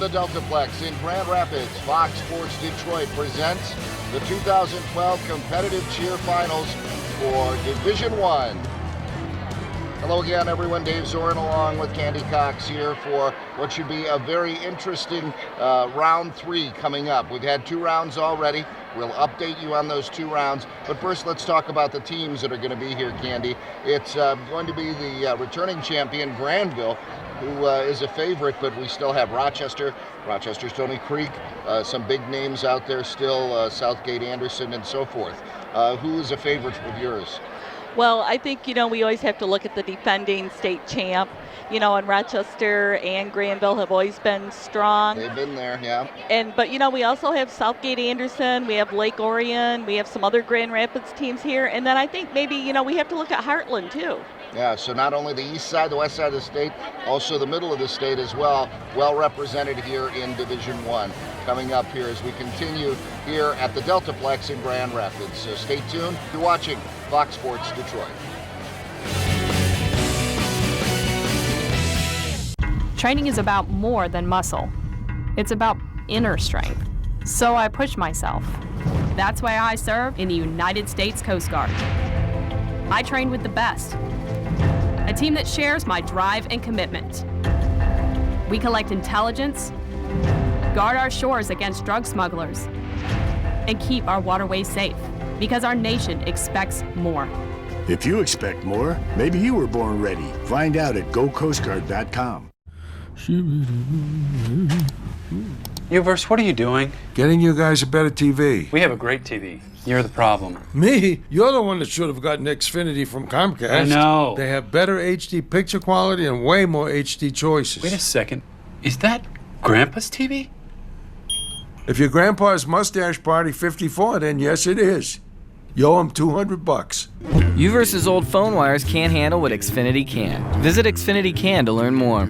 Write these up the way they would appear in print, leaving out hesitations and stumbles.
the Deltaplex in Grand Rapids, Fox Sports Detroit presents the 2012 Competitive Cheer Finals for Division I. Hello again, everyone. Dave Zorin along with Candy Cox here for what should be a very interesting round 3 coming up. We've had 2 rounds already. We'll update you on those 2 rounds. But first, let's talk about the teams that are going to be here, Candy. It's going to be the returning champion, Granville, who is a favorite, but we still have Rochester's Stony Creek, some big names out there still, Southgate, Anderson, and so forth. Who is a favorite of yours? Well, I think, we always have to look at the defending state champ, and Rochester and Granville have always been strong. They've been there, yeah. But, we also have Southgate Anderson, we have Lake Orion, we have some other Grand Rapids teams here, and then I think maybe, we have to look at Heartland, too. Yeah, so not only the east side, the west side of the state, also the middle of the state as well represented here in Division I. Coming up here as we continue here at the Deltaplex in Grand Rapids. So stay tuned. You're watching Fox Sports Detroit. Training is about more than muscle. It's about inner strength. So I push myself. That's why I serve in the United States Coast Guard. I train with the best. A team that shares my drive and commitment. We collect intelligence, guard our shores against drug smugglers, and keep our waterways safe, because our nation expects more. If you expect more, maybe you were born ready. Find out at GoCoastGuard.com. Uverse, what are you doing? Getting you guys a better TV. We have a great TV. You're the problem. Me? You're the one that should have gotten Xfinity from Comcast. I know. They have better HD picture quality and way more HD choices. Wait a second. Is that Grandpa's TV? If your grandpa's mustache party 54, then yes, it is. You owe him $200. Uverse's old phone wires can't handle what Xfinity can. Visit Xfinity Can to learn more.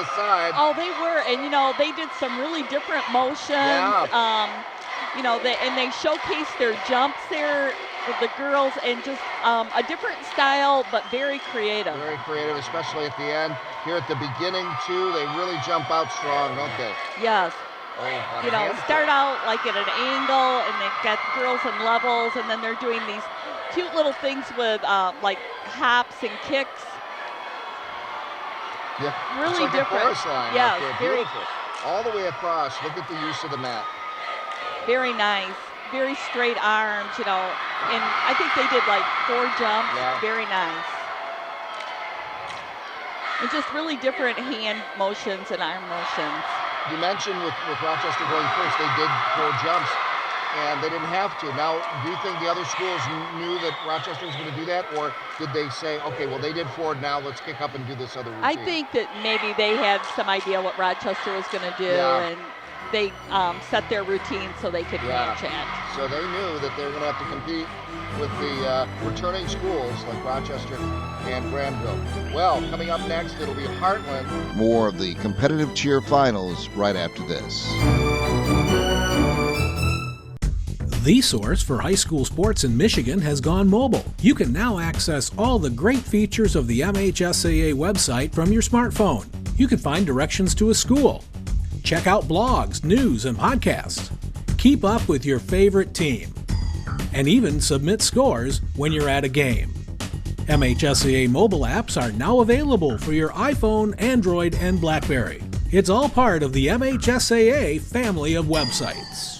the side. Oh, they were, and they did some really different motions. Yeah. They showcased their jumps there with the girls, and just a different style, but very creative. Very creative, especially at the end. Here at the beginning too, they really jump out strong, don't they? Yes. Oh, Start out like at an angle, and they've got girls in levels, and then they're doing these cute little things with like hops and kicks. Yeah, Really it's like different. A chorus line. Yes, out there. very- Beautiful. All the way across. Look at the use of the mat. Very nice. Very straight arms, and I think they did like 4 jumps. Yeah. Very nice. And just really different hand motions and arm motions. You mentioned with Rochester going first, they did 4 jumps, and they didn't have to. Now, do you think the other schools knew that Rochester was going to do that, or did they say, okay, well, they did 4, now let's kick up and do this other routine? I think that maybe they had some idea what Rochester was going to do, Yeah. and they set their routine so they could match it. So they knew that they were going to have to compete with the returning schools like Rochester and Granville. Well, coming up next, it'll be Heartland. More of the competitive cheer finals right after this. The source for high school sports in Michigan has gone mobile. You can now access all the great features of the MHSAA website from your smartphone. You can find directions to a school, check out blogs, news, and podcasts, keep up with your favorite team, and even submit scores when you're at a game. MHSAA mobile apps are now available for your iPhone, Android, and BlackBerry. It's all part of the MHSAA family of websites.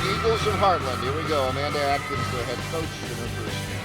Eagles of Heartland. Here we go. Amanda Atkins, the head coach in her first game.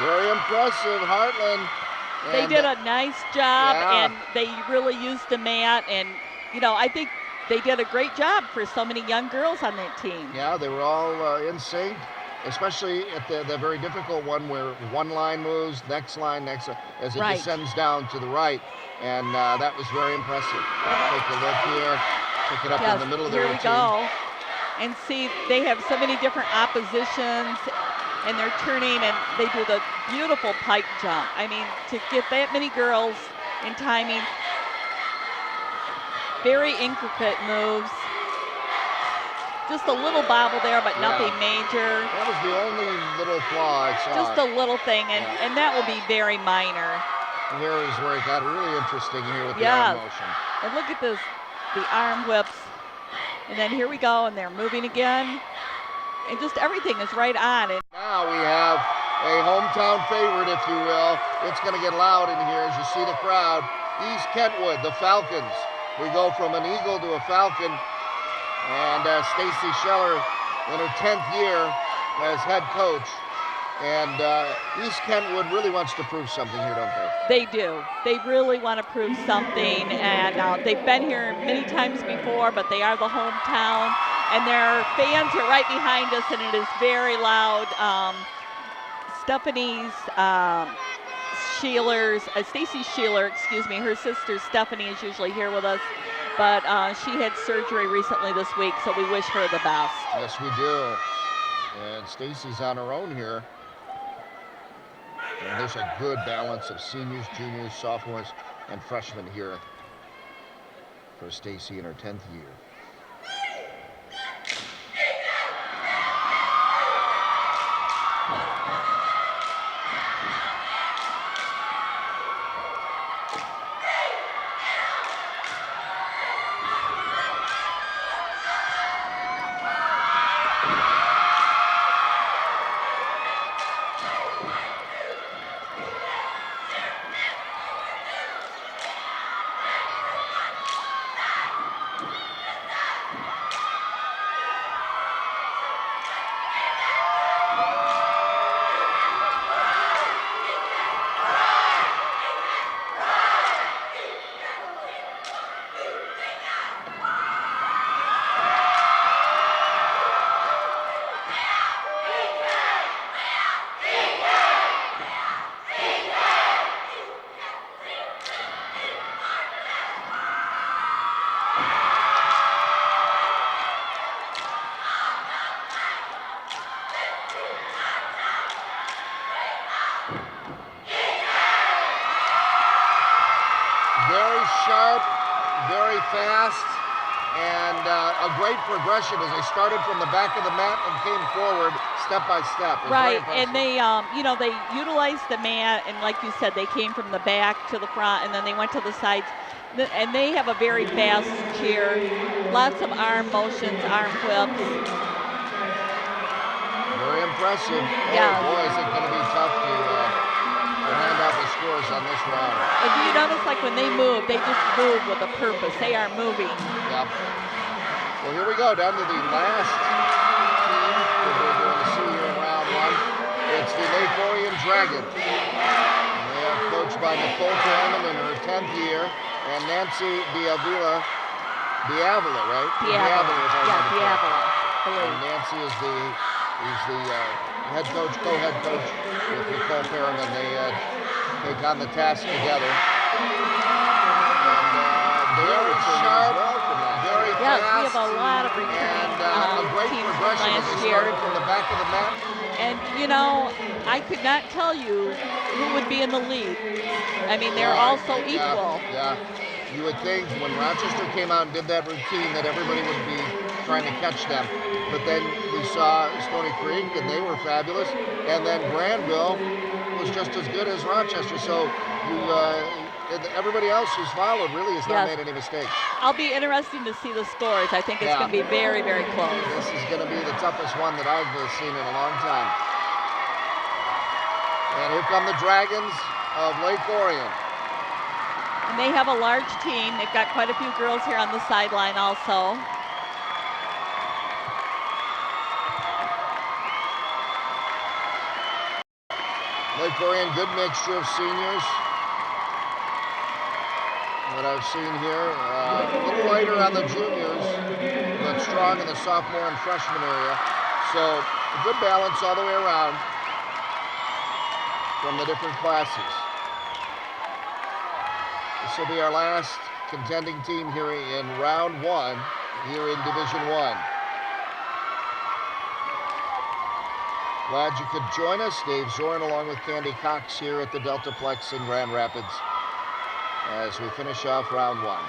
Very impressive, Heartland. They And, did a nice job, yeah. and they really used the mat, and I think they did a great job for so many young girls on that team. Yeah, they were all in sync, especially at the very difficult one where one line moves, next line, as it Right. descends down to the right. And that was very impressive. Take a look here. Pick it up in the middle of the here we routine. go. And see, they have so many different oppositions, and they're turning, and they do the beautiful pike jump. I mean, to get that many girls in timing, very intricate moves. Just a little bobble there, but nothing major. That was the only little flaw I saw. Just a little thing, and that will be very minor. Here is where it got really interesting here with the Yes. arm motion. And look at this, the arm whips. And then here we go, and they're moving again. And just everything is right on. And Now we have a hometown favorite, if you will. It's going to get loud in here as you see the crowd. East Kentwood, the Falcons. We go from an Eagle to a Falcon. And Stacy Scheller in her 10th year as head coach. And East Kentwood really wants to prove something here, don't they? they do. They really want to prove something. And they've been here many times before, but they are the hometown. And their fans are right behind us, and it is very loud. Stephanie's Stacy Sheeler, excuse me, her sister Stephanie is usually here with us, but she had surgery recently this week, so we wish her the best. Yes, we do. And Stacy's on her own here. And there's a good balance of seniors, juniors, sophomores, and freshmen here for Stacy in her 10th year. Very sharp, very fast, and a great progression as they started from the back of the mat and came forward step by step. It was very Right, impressive. and they, they utilized the mat, and like you said, they came from the back to the front, and then they went to the sides. And they have a very fast chair, lots of arm motions, arm whips. Very impressive. Yeah. Oh boy, is it going to be tough to hand out the scores on this round. If you notice, like when they move, they just move with a purpose. They are moving. Yep. Well, here we go, down to the last team that we're going to see here in round one. It's the Lake Orion Dragons. And they are coached by Nicole Perriman in her 10th year, and Nancy Diavila, right? Diavila. if I Yeah, remember correctly. Diavila. And Nancy is the head coach, co-head coach with Nicole Perriman. They take on the task together. And very sharp, very Yes, fast. we have a lot of returning And a great teams from progression as last they year. started from the back of the mat. And, I could not tell you who would be in the lead. I mean, they're all so equal. Yeah. You would think when Rochester came out and did that routine that everybody would be trying to catch them. But then we saw Stony Creek, and they were fabulous. And then Granville was just as good as Rochester. So everybody else who's followed really has not Yes. made any mistakes. I'll be interested to see the scores. I think it's Yeah. going to be very, very close. This is going to be the toughest one that I've seen in a long time. And here come the Dragons of Lake Orion. And they have a large team. They've got quite a few girls here on the sideline also. Lake Orion, good mixture of seniors. What I've seen here, a little lighter on the juniors, but strong in the sophomore and freshman area. So a good balance all the way around from the different classes. This will be our last contending team here in round one, here in Division I. Glad you could join us. Dave Zorn along with Candy Cox here at the Deltaplex in Grand Rapids as we finish off round one.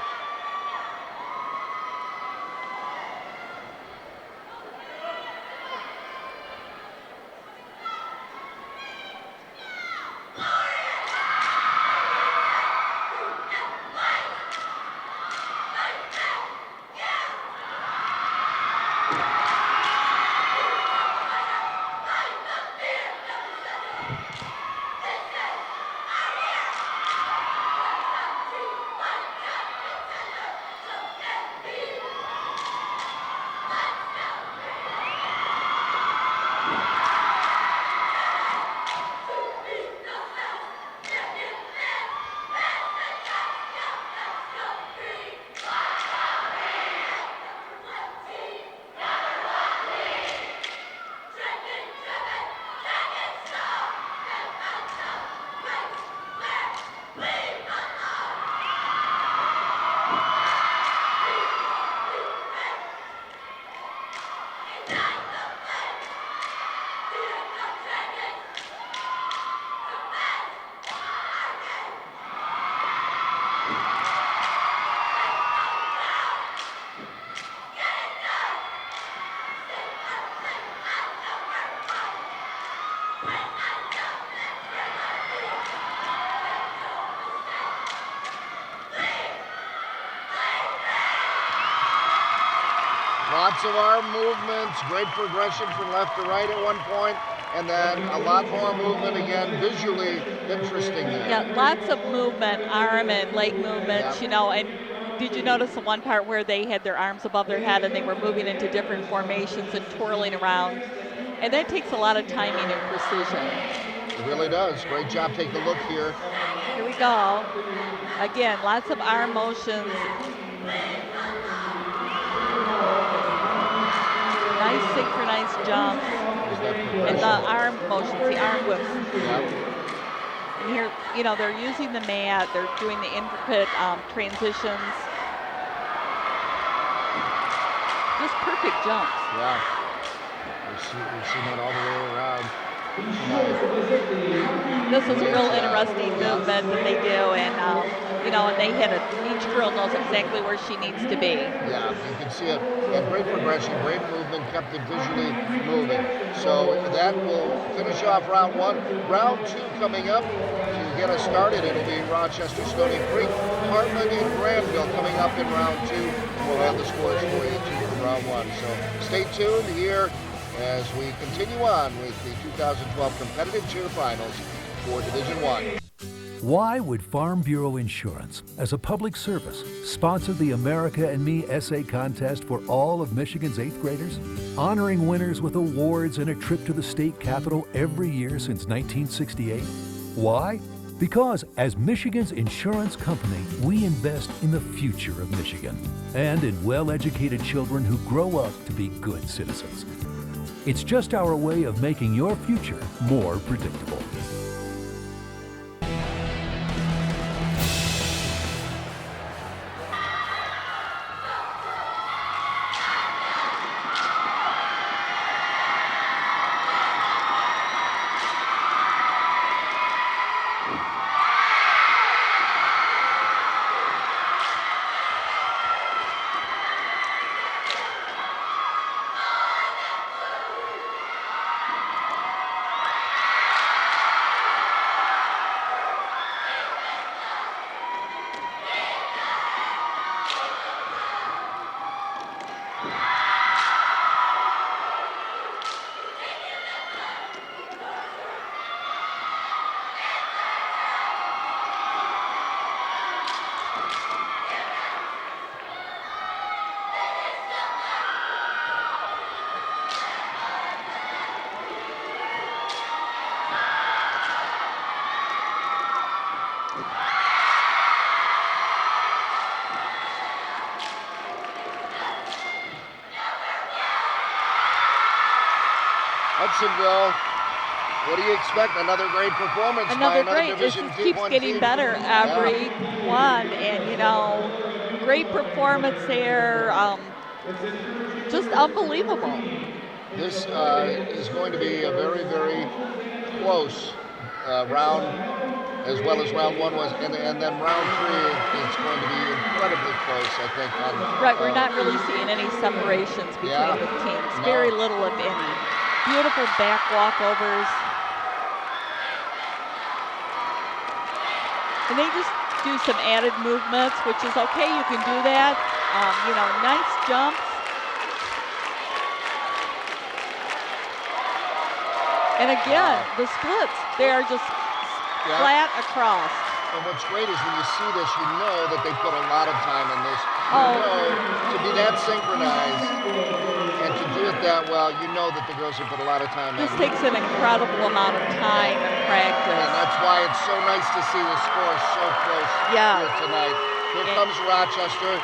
Lots of arm movements, great progression from left to right at one point, and then a lot more movement again, visually interesting there. Yeah, lots of movement, arm and leg movements, you know, and did you notice the one part where they had their arms above their head and they were moving into different formations and twirling around? And that takes a lot of timing and precision. It really does. Great job. Take a look here. Here we go. Again, lots of arm motions. Nice synchronized jumps. And the arm motions, the arm whips. Yeah. And here, you know, they're using the mat. They're doing the intricate transitions. Just perfect jumps. Yeah. We've seen that all the way around. This is a real interesting movement that they do, and you know, and they hit it. Each girl knows exactly where she needs to be. Yeah, you can see it. And great progression, great movement, kept it visually moving. So that will finish off round one. Round two coming up. To get us started, it'll be Rochester, Stony Creek, Hartman, and Granville coming up in round two. We'll have the scores for you too from round one. So stay tuned here as we continue on with the 2012 competitive cheer finals for Division I. Why would Farm Bureau Insurance, as a public service, sponsor the America and Me essay contest for all of Michigan's 8th graders? Honoring winners with awards and a trip to the state capitol every year since 1968? Why? Because as Michigan's insurance company, we invest in the future of Michigan and in well-educated children who grow up to be good citizens. It's just our way of making your future more predictable. Hudsonville, what do you expect? Another great performance by another Division It keeps getting better every one, and you know, great performance there. Just unbelievable. This is going to be a very, very close round, as well as round one was, and then round three is going to be incredibly close, I think. Right, we're not really seeing any separations between the teams. No. Very little, if any. Beautiful back walkovers. And they just do some added movements, which is okay, you can do that. You know, nice jumps. And again, the splits, they are just flat across. And what's great is when you see this, you know that they put a lot of time in this. You know, to be that synchronized and to do it that well, you know that the girls have put a lot of time in. This takes an incredible amount of time and practice. And that's why it's so nice to see the score so close here tonight. Here comes Rochester.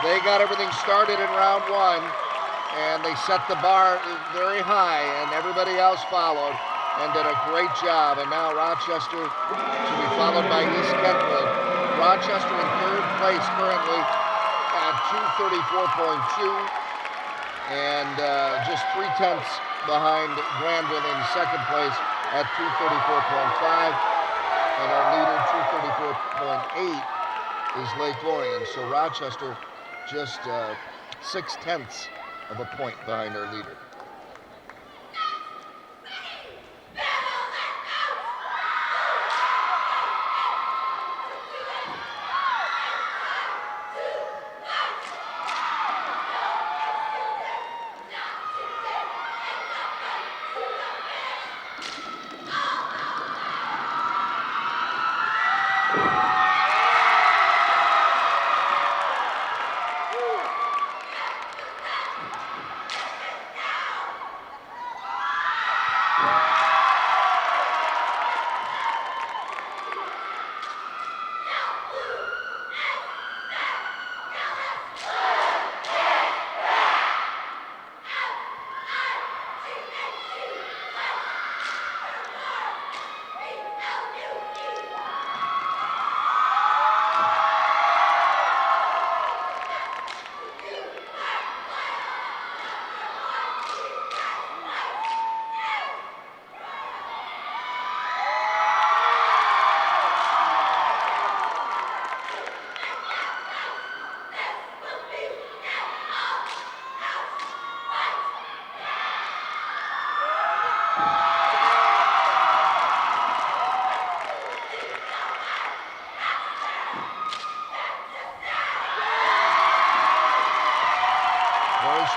They got everything started in round one, and they set the bar very high, and everybody else followed and did a great job. And now Rochester to be followed by East Kentwood. Rochester in third place currently at 234.2, and just 3/10 behind Granville in second place at 234.5, and our leader 234.8 is Lake Orion. So Rochester just 0.6 of a point behind our leader.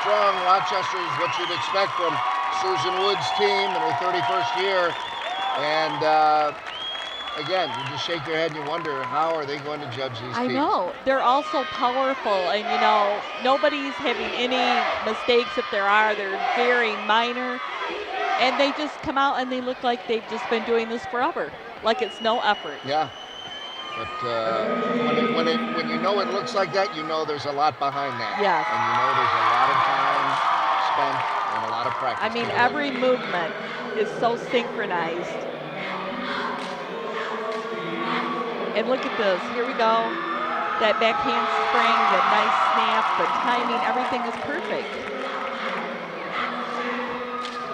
strong. Rochester is what you'd expect from Susan Wood's team in her 31st year. And again, you just shake your head and you wonder, how are they going to judge these teams? I know. They're all so powerful, and nobody's having any mistakes. If there are, they're very minor. And they just come out and they look like they've just been doing this forever, like it's no effort. Yeah. But when you know it looks like that, you know there's a lot behind that. Yes. And you know there's a lot of time spent and a lot of practice. I mean, every movement is so synchronized. And look at this. Here we go. That back handspring, the nice snap, the timing, everything is perfect.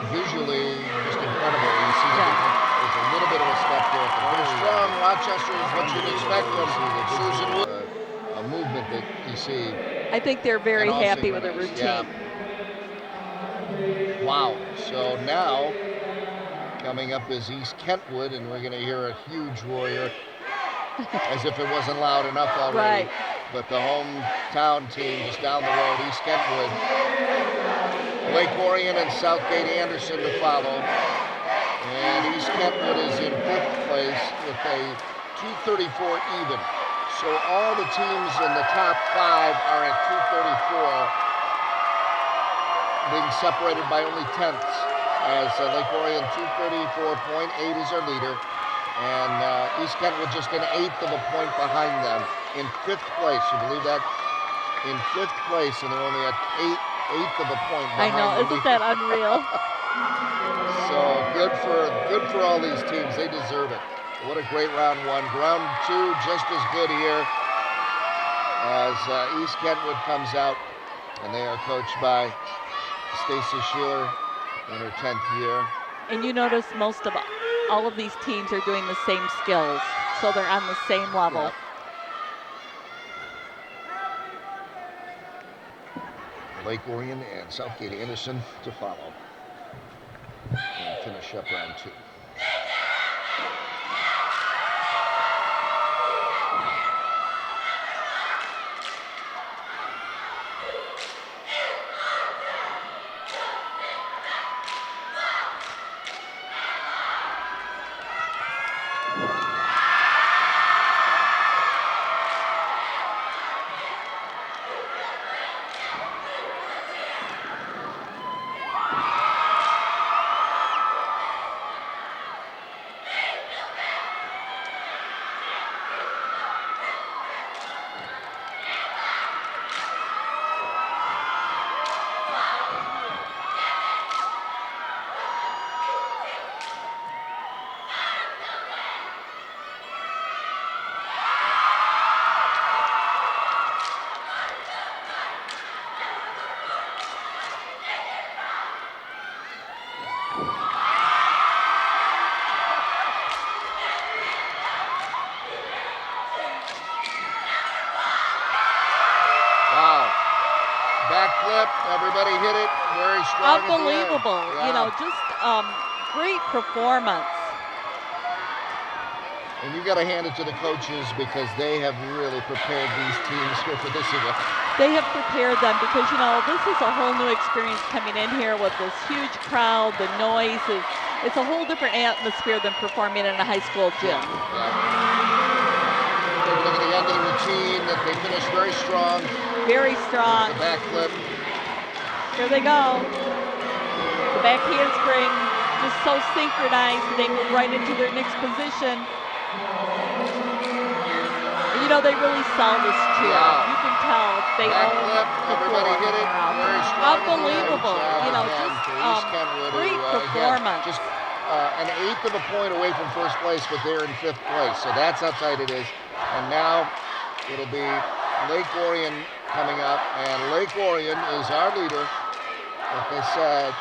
Visually, just incredible. You see that there's a little bit of a step there. Very strong. Rochester is what you'd expect from Susan Wood. A movement that you see. I think they're very in all happy with the synchronized. routine. Yeah. Wow. So now, coming up is East Kentwood, and we're going to hear a huge roar here. As if it wasn't loud enough already. Right. But the hometown team just down the road, East Kentwood. Lake Orion and Southgate Anderson to follow. And East Kentwood is in 5th place with a 234 even. So all the teams in the top 5 are at 234, being separated by only tenths. As Lake Orion 234.8 is our leader. And East Kentwood just an 1/8 of a point behind them in 5th place. You believe that? In 5th place, and they're only at 1/8 of a point behind. I know, isn't that unreal? So good for all these teams. They deserve it. What a great round 1. Round 2 just as good here as East Kentwood comes out, and they are coached by Stacy Sheeler in her 10th year. And you notice most of all of these teams are doing the same skills, so they're on the same level. Yep. Lake Orion and Southgate Anderson to follow and finish up round 2. Backflip, everybody hit it very strong. Unbelievable. Yeah. Just great performance. And you got to hand it to the coaches because they have really prepared these teams here for this event. They have prepared them because, this is a whole new experience coming in here with this huge crowd, the noise. It's a whole different atmosphere than performing in a high school gym. Yeah. Take a look at the end of the routine that they finished very strong. Very strong. The backflip. Here they go. The back handspring, just so synchronized. They move right into their next position. They really sell this cheer. Yeah. You can tell they own Backflip, the everybody floor. hit it very strong. Unbelievable. East Kentwood, Great again, performance. just an 1/8 of a point away from 1st place, but they're in 5th place. So that's how tight it is. And now it'll be Lake Orion coming up, and Lake Orion is our leader. Like I said,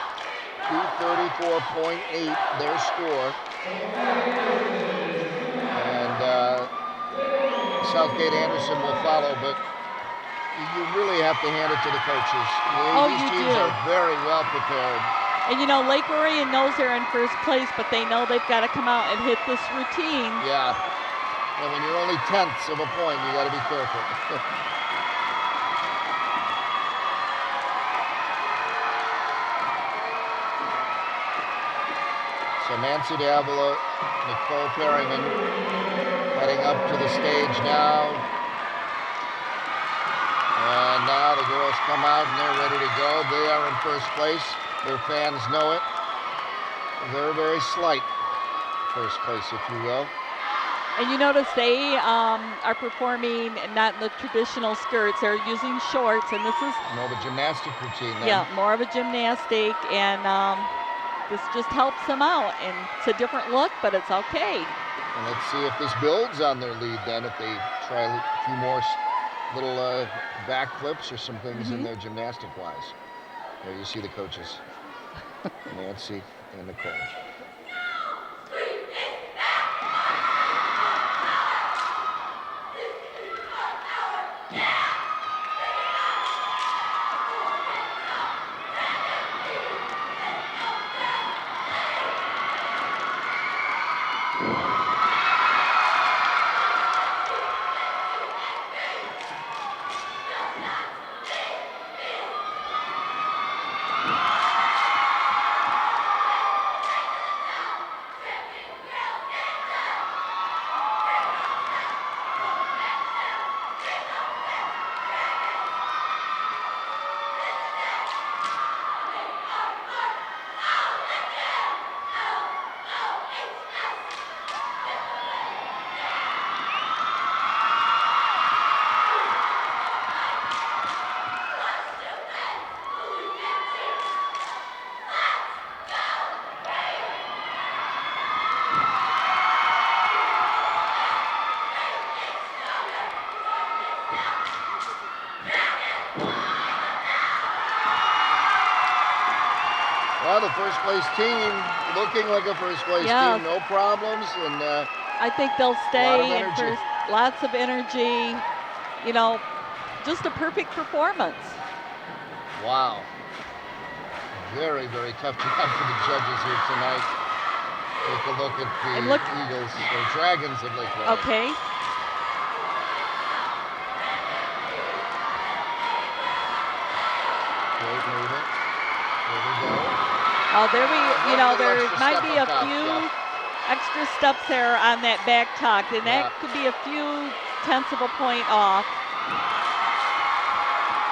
234.8 their score. And Southgate Anderson will follow, but you really have to hand it to the coaches. These teams are very well prepared. And Lake Orion knows they're in 1st place, but they know they've got to come out and hit this routine. Yeah. And when you're only tenths of a point, you got to be careful. So Nancy Davila, Nicole Perryman heading up to the stage now. And now the girls come out and they're ready to go. They are in first place. Their fans know it. They're very slight first place, if you will. And you notice they are performing not in the traditional skirts. They're using shorts, and this is More of a gymnastic routine then. yeah, more of a gymnastic, and this just helps them out. And it's a different look, but it's okay. And let's see if this builds on their lead then, if they try a few more little back flips or some things in there gymnastic-wise. There you see the coaches, Nancy and Nicole. Well, the first place team looking like a first place team, no problems, and I think they'll stay in first. Lots of energy, you know, just a perfect performance. Wow. Very, very tough job for the judges here tonight. Take a look at the Eagles, or Dragons of Lake Valley. Okay. Great movement. There we go. Oh, there might be a few extra steps there on that back tuck, and that could be a few tenths of a point off.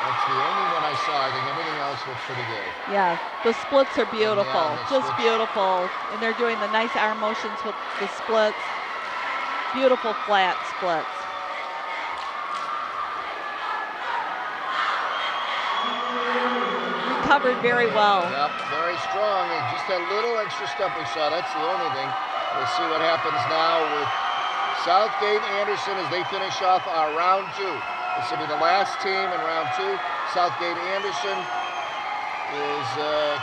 That's the only one I saw. I think everything else looks pretty good. Yeah, the splits are beautiful, just splits. beautiful. And they're doing the nice arm motions with the splits. Beautiful flat splits. Recovered very well. Yep, very strong. And just a little extra step we saw. That's the only thing. We'll see what happens now with Southgate Anderson as they finish off our round two. This will be the last team in round two. Southgate Anderson is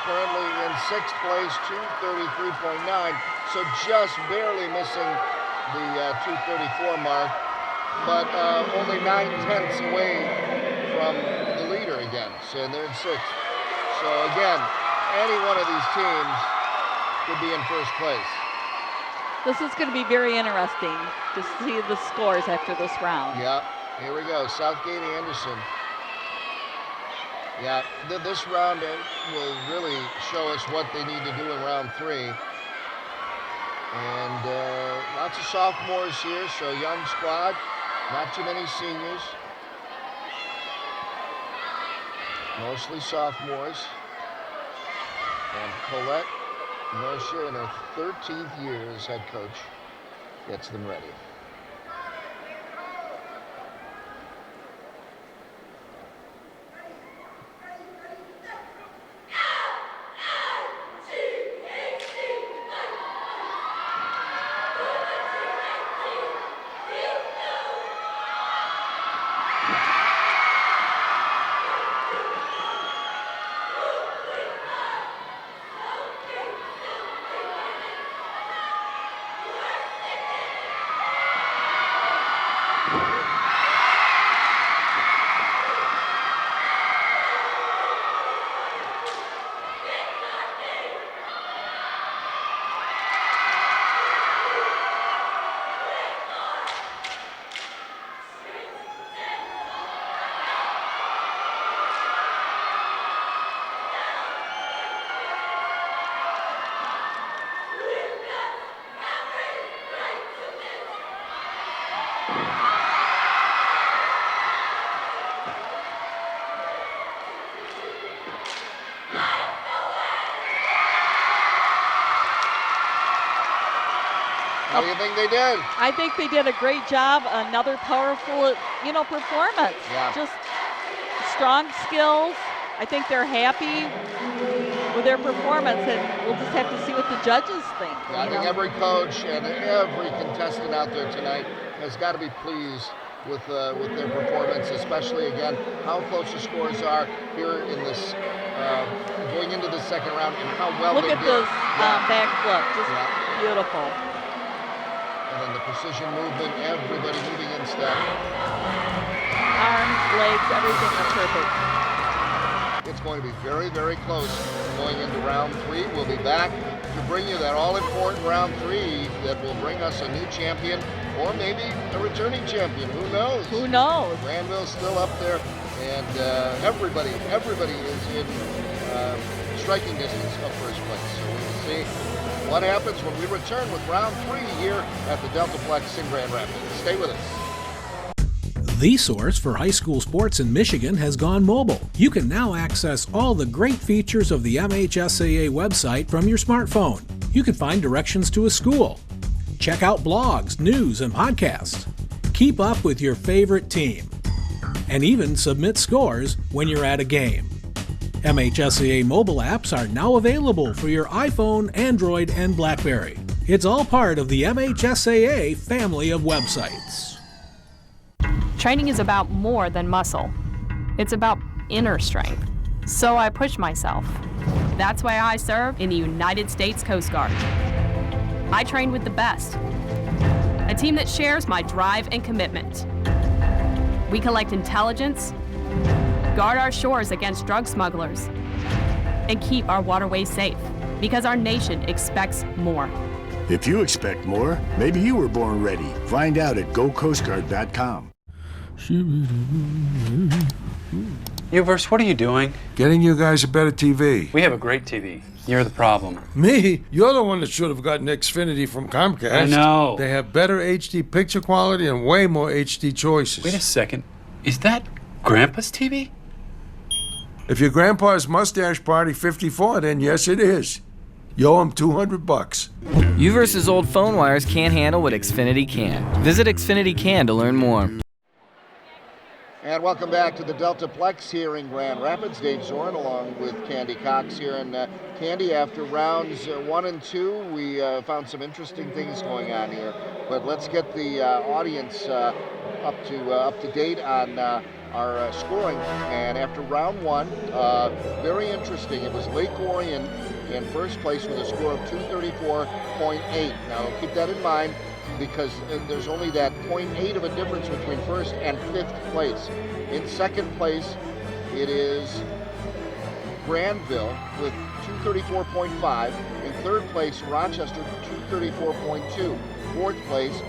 currently in sixth place, 233.9. So just barely missing the 234 mark, but only 9/10 away from the leader again. So they're in sixth. So again, any one of these teams could be in first place. This is going to be very interesting to see the scores after this round. Yeah, here we go. Southgate Anderson. Yeah, this round will really show us what they need to do in round three. And lots of sophomores here, so young squad, not too many seniors. Mostly sophomores. And Colette Mosher, in her 13th year as head coach, gets them ready. What do you think they did? I think they did a great job. Another powerful, performance. Yeah. Just strong skills. I think they're happy with their performance, and we'll just have to see what the judges think. Yeah, I think every coach and every contestant out there tonight has got to be pleased with their performance, especially again how close the scores are here in this going into the second round and how well Look they at did. this back flip, just beautiful. And then the precision movement, everybody moving in step. Arms, legs, everything are perfect. It's going to be very, very close going into round 3. We'll be back to bring you that all-important round 3 that will bring us a new champion or maybe a returning champion. Who knows? Who knows? Granville's still up there, and everybody is in striking distance of first place. So we will see what happens when we return with round 3 here at the Deltaplex in Grand Rapids. Stay with us. The source for high school sports in Michigan has gone mobile. You can now access all the great features of the MHSAA website from your smartphone. You can find directions to a school, check out blogs, news, and podcasts, keep up with your favorite team, and even submit scores when you're at a game. MHSAA mobile apps are now available for your iPhone, Android, and BlackBerry. It's all part of the MHSAA family of websites. Training is about more than muscle. It's about inner strength. So I push myself. That's why I serve in the United States Coast Guard. I train with the best, a team that shares my drive and commitment. We collect intelligence, guard our shores against drug smugglers, and keep our waterways safe, because our nation expects more. If you expect more, maybe you were born ready. Find out at GoCoastGuard.com. Uverse, what are you doing? Getting you guys a better TV. We have a great TV. You're the problem. Me? You're the one that should have gotten Xfinity from Comcast. I know. They have better HD picture quality and way more HD choices. Wait a second. Is that Grandpa's TV? If your grandpa's mustache party 54, then yes, it is. You owe him $200. Uverse's old phone wires can't handle what Xfinity can. Visit Xfinity Can to learn more. And welcome back to the Deltaplex here in Grand Rapids. Dave Zorin along with Candy Cox here. And Candy, after rounds 1 and 2, we found some interesting things going on here. But let's get the audience up to date on our scoring. And after round 1, very interesting. It was Lake Orion in first place with a score of 234.8. Now keep that in mind, because there's only that 0.8 of a difference between first and 5th place. In second place, it is Granville with 234.5. In third place, Rochester, 234.2. Fourth place,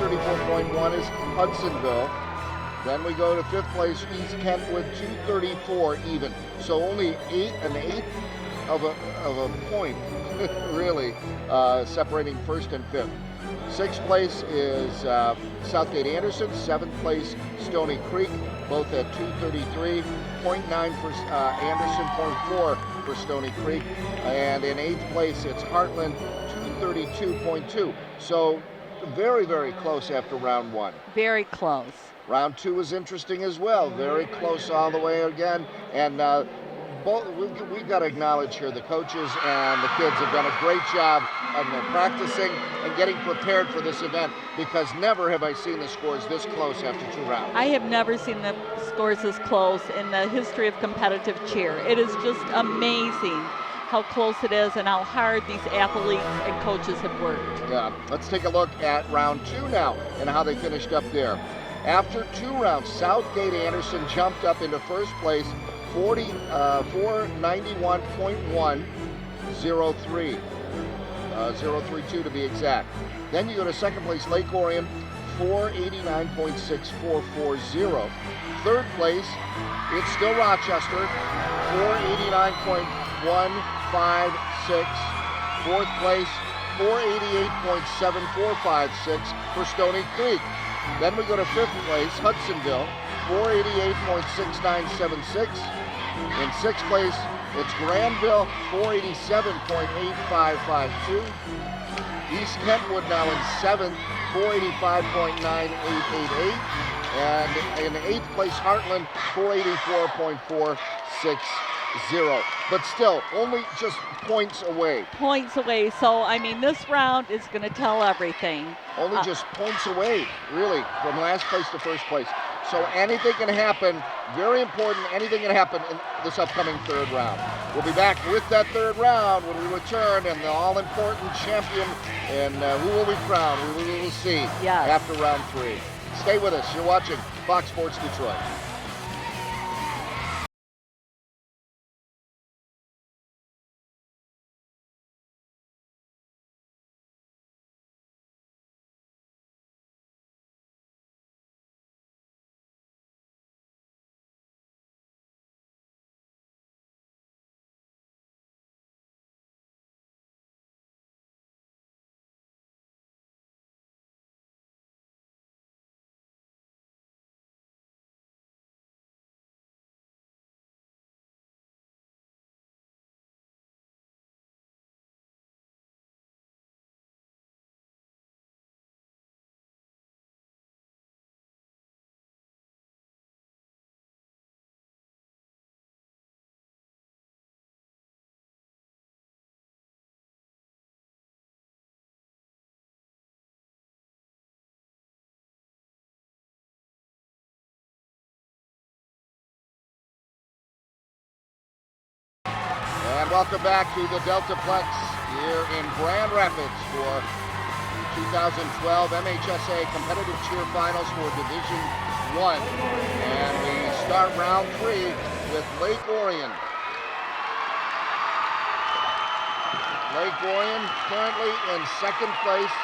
234.1 is Hudsonville. Then we go to 5th place, East Kentwood, 234 even. So only an eighth of a point, really, separating first and 5th. 6th place is Southgate Anderson. 7th place, Stony Creek, both at 233.9 for Anderson, 0.4 for Stony Creek. And in 8th place, it's Heartland, 232.2. So very, very close after round 1. Very close. Round 2 was interesting as well. Very close all the way again. And we've got to acknowledge here the coaches and the kids have done a great job of practicing and getting prepared for this event, because never have I seen the scores this close after 2 rounds. I have never seen the scores this close in the history of competitive cheer. It is just amazing how close it is and how hard these athletes and coaches have worked. Yeah, let's take a look at round 2 now and how they finished up there. After 2 rounds, Southgate Anderson jumped up into first place, 491.103. 032 to be exact. Then you go to second place, Lake Orion, 489.6440. Third place, it's still Rochester, 489.156. Fourth place, 488.7456 for Stony Creek. Then we go to 5th place, Hudsonville, 488.6976. In 6th place, it's Granville, 487.8552. East Kentwood now in 7th, 485.9888. And in 8th place, Heartland, 484.460. But still, only just points away. Points away. So, I mean, this round is going to tell everything. Only just points away, really, from last place to first place. So anything can happen. Very important. Anything can happen in this upcoming third round. We'll be back with that third round when we return, and the all-important champion. And who will we crown? We will see after round 3. Stay with us. You're watching Fox Sports Detroit. And welcome back to the Deltaplex here in Grand Rapids for the 2012 MHSA Competitive Cheer Finals for Division I. And we start round 3 with Lake Orion. Lake Orion currently in 2nd place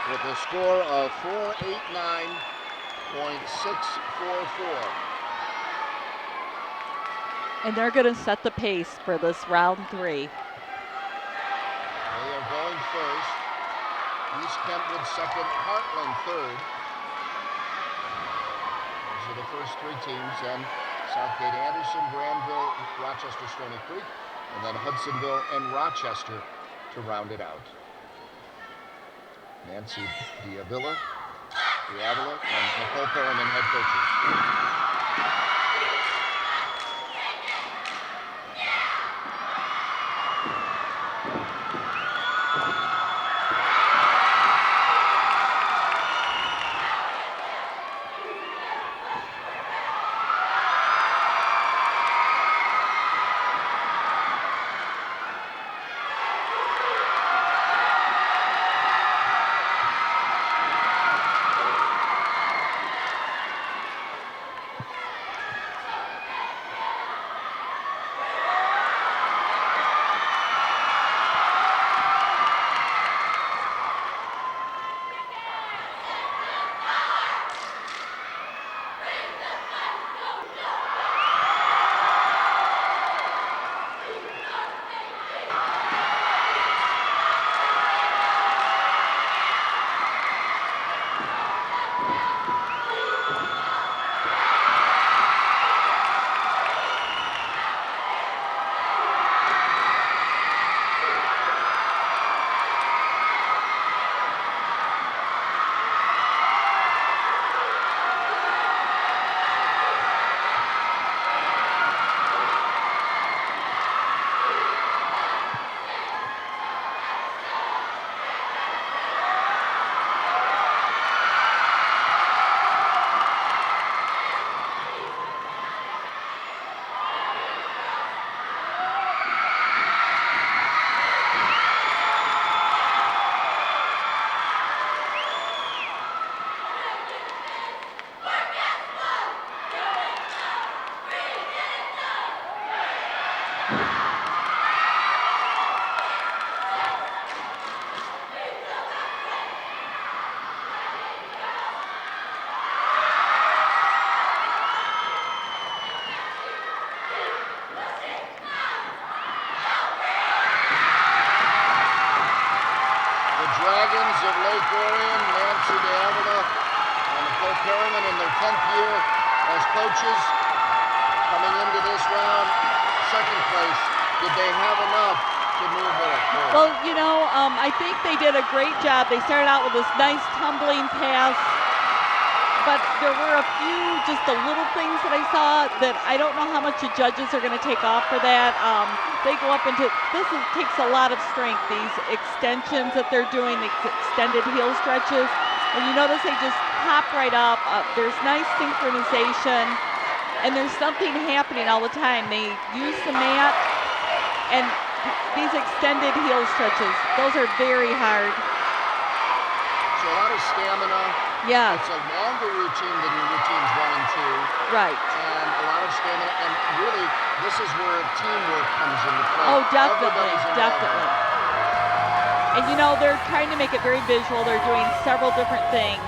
with a score of 489.644. And they're going to set the pace for this round 3. They are going first. East Kentwood 2nd, Heartland 3rd. Those are the first 3 teams. And Southgate Anderson, Granville, Rochester Stony Creek, and then Hudsonville and Rochester to round it out. Nancy Diavila, and Nicole Perriman, head coaches. Perriman in their 10th year as coaches. Coming into this round, 2nd place. Did they have enough to the move there? Well, I think they did a great job. They started out with this nice tumbling pass, but there were a few just the little things that I saw that I don't know how much the judges are going to take off for that. They go up into, takes a lot of strength, these extensions that they're doing, the extended heel stretches. And you notice they just pop right up. There's nice synchronization, and there's something happening all the time. They use the mat, and these extended heel stretches, those are very hard. So a lot of stamina. Yes. It's a longer routine than routines 1 and 2. Right. And a lot of stamina, and really, this is where teamwork comes into play. Oh, definitely, Everybody's involved. definitely. And they're trying to make it very visual. They're doing several different things.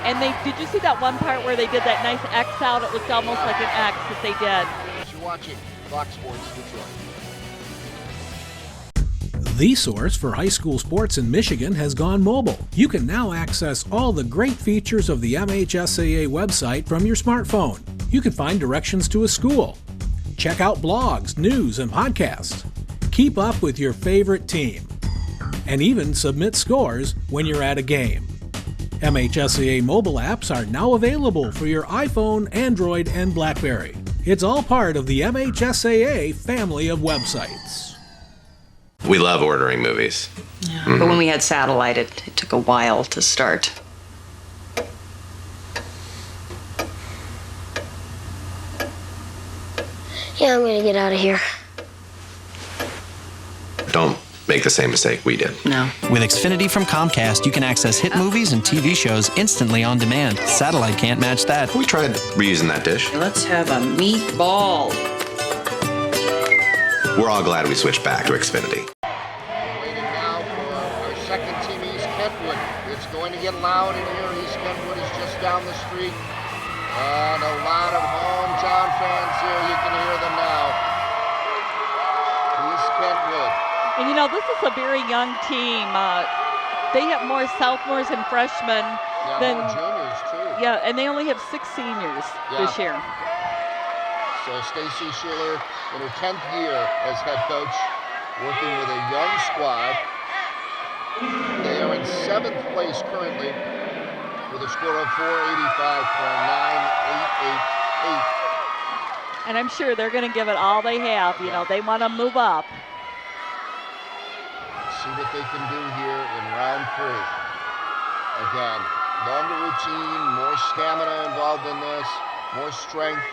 And did you see that one part where they did that nice X out? It looked almost like an X that they did. You're watching Fox Sports Detroit. The source for high school sports in Michigan has gone mobile. You can now access all the great features of the MHSAA website from your smartphone. You can find directions to a school, check out blogs, news, and podcasts, keep up with your favorite team, and even submit scores when you're at a game. MHSAA mobile apps are now available for your iPhone, Android, and BlackBerry. It's all part of the MHSAA family of websites. We love ordering movies. Yeah. But when we had satellite, it took a while to start. Yeah, I'm gonna get out of here. Don't make the same mistake we did. No. With Xfinity from Comcast, you can access hit movies and TV shows instantly on demand. Satellite can't match that. We tried reusing that dish. Let's have a meatball. We're all glad we switched back to Xfinity. Waiting now for our second team, East Kentwood. It's going to get loud in here. East Kentwood is just down the street. And a lot of hometown fans here. You can hear them now. East Kentwood. And this is a very young team. They have more sophomores and freshmen than more juniors too. Yeah, and they only have 6 seniors this year. So Stacy Schuler in her 10th year as head coach, working with a young squad. They are in 7th place currently with a score of 485.9888. And I'm sure they're going to give it all they have. They want to move up. See what they can do here in round 3. Again, longer routine, more stamina involved in this, more strength,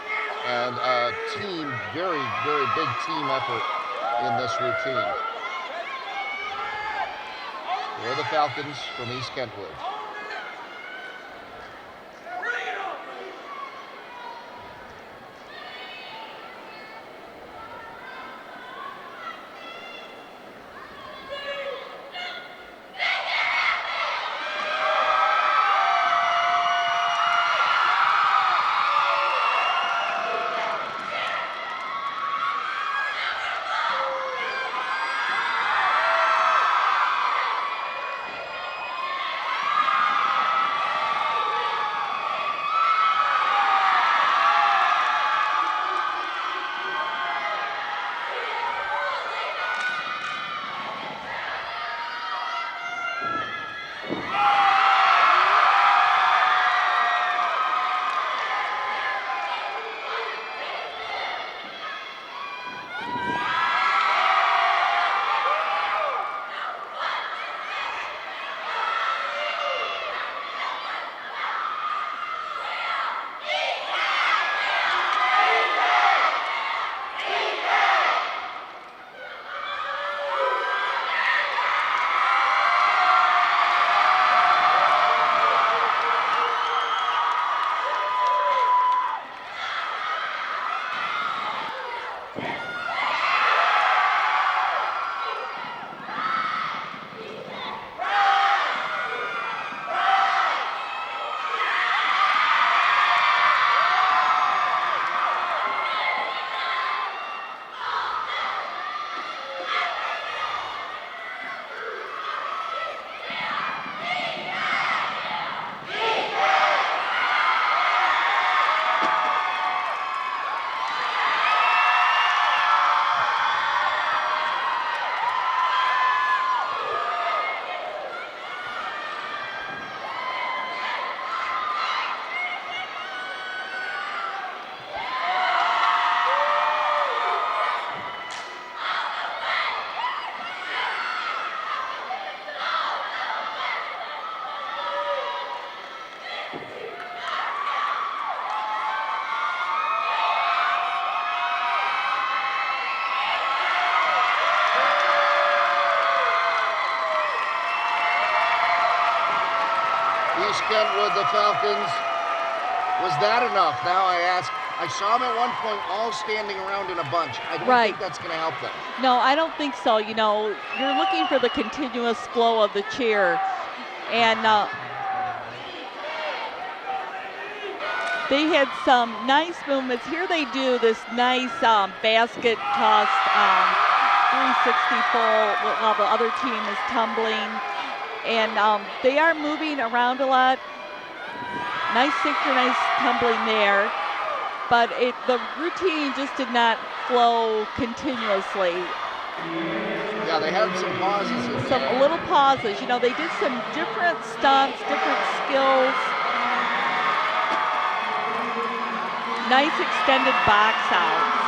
and a team, very, very big team effort in this routine. We're the Falcons from East Kentwood. with the Falcons. Was that enough? Now I ask. I saw them at one point all standing around in a bunch. I don't think that's going to help them. No, I don't think so. You know, you're looking for the continuous flow of the cheer. And they had some nice movements. Here they do this nice basket toss 360 full while the other team is tumbling. And they are moving around a lot. Nice synchronized tumbling there. But the routine just did not flow continuously. Yeah, they had some pauses. Some little pauses. You know, they did some different stunts, different skills. Nice extended box outs.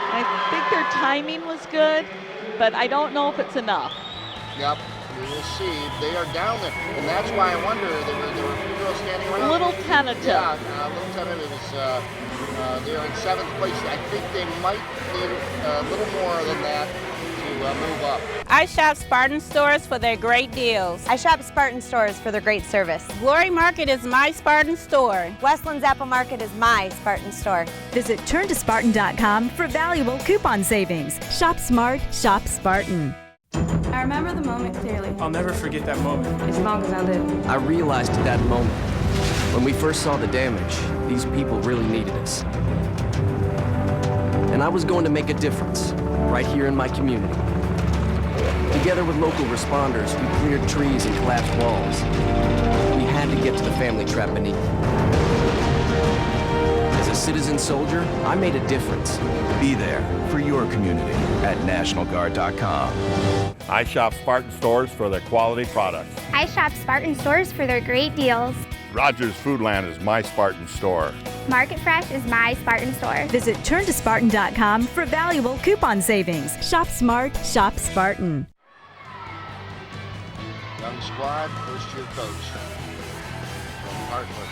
I think their timing was good, but I don't know if it's enough. Yep, we will see. They are down there, and that's why I wonder. There were a few girls standing around. A little tentative. Yeah, a little tentative. They're in 7th place. I think they might need a little more than that to move up. I shop Spartan Stores for their great deals. I shop Spartan Stores for their great service. Glory Market is my Spartan store. Westlands Apple Market is my Spartan store. Visit turntospartan.com for valuable coupon savings. Shop smart, shop Spartan. I remember the moment clearly. I'll never forget that moment. As long as I live. I realized at that moment, when we first saw the damage, these people really needed us. And I was going to make a difference, right here in my community. Together with local responders, we cleared trees and collapsed walls. We had to get to the family trapped beneath. As a citizen soldier, I made a difference. Be there for your community at NationalGuard.com. I shop Spartan Stores for their quality products. I shop Spartan Stores for their great deals. Rogers Foodland is my Spartan store. Market Fresh is my Spartan store. Visit turntospartan.com for valuable coupon savings. Shop smart, shop Spartan. Young squad, first-year coach from Hartford.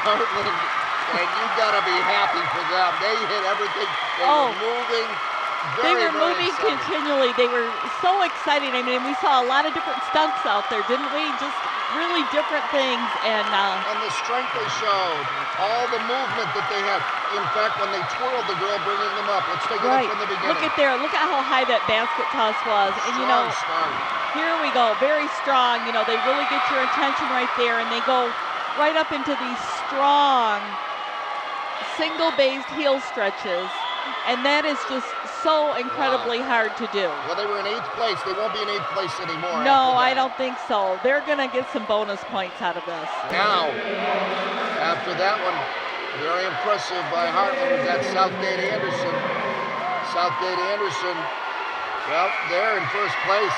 Portland, and you gotta be happy for them. They hit everything. They were moving. They were moving continually. They were so exciting. I mean, we saw a lot of different stunts out there, didn't we? Just really different things. And the strength they showed, all the movement that they had. In fact, when they twirled the girl, bringing them up. Let's take it up from the beginning. Look at there. Look at how high that basket toss was. And you know, here we go. Very strong. You know, they really get your attention right there, and they go right up into these strong single-based heel stretches. And that is just so incredibly hard to do. Well, they were in 8th place. They won't be in 8th place anymore. No, I don't think so. They're going to get some bonus points out of this. Now, after that one, very impressive by Heartland. That's Southgate Anderson. Southgate Anderson, well, they're in first place.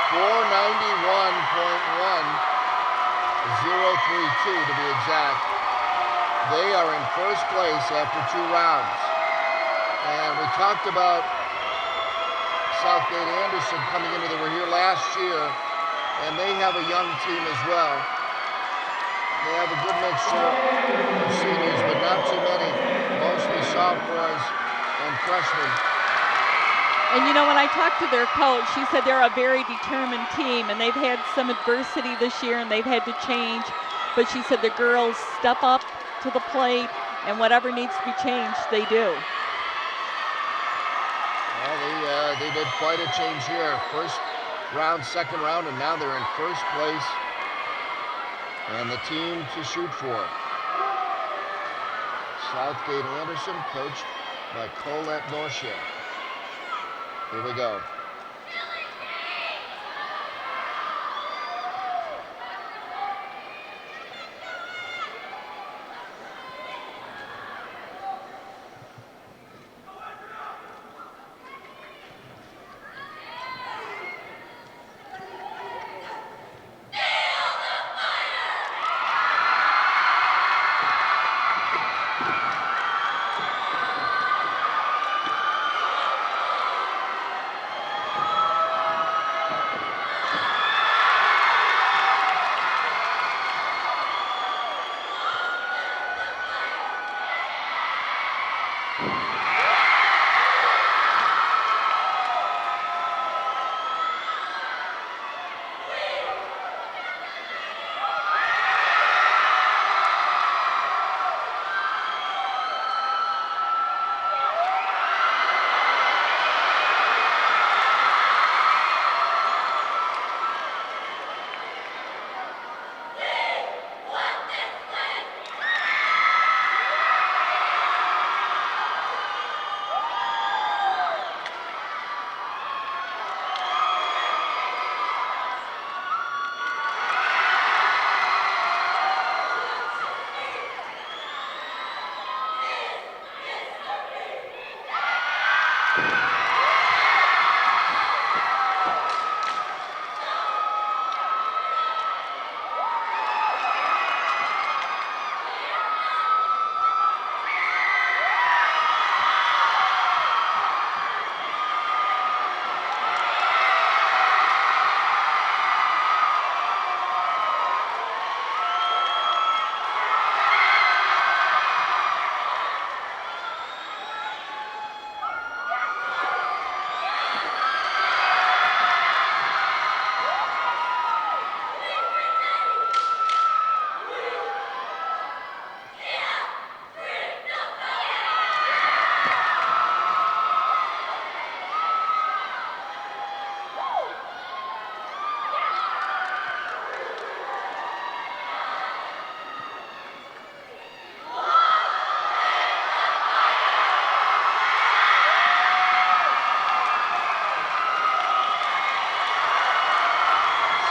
491.1032 to be exact. They are in first place after 2 rounds. And we talked about Southgate Anderson coming into, they were here last year, and they have a young team as well. They have a good mixture of seniors, but not too many, mostly sophomores and freshmen. And you know, when I talked to their coach, she said they're a very determined team, and they've had some adversity this year, and they've had to change. But she said the girls step up to the plate, and whatever needs to be changed, they do. Well, they did quite a change here. First round, second round, and now they're in first place. And the team to shoot for. Southgate Anderson, coached by Colette Norsham. Here we go.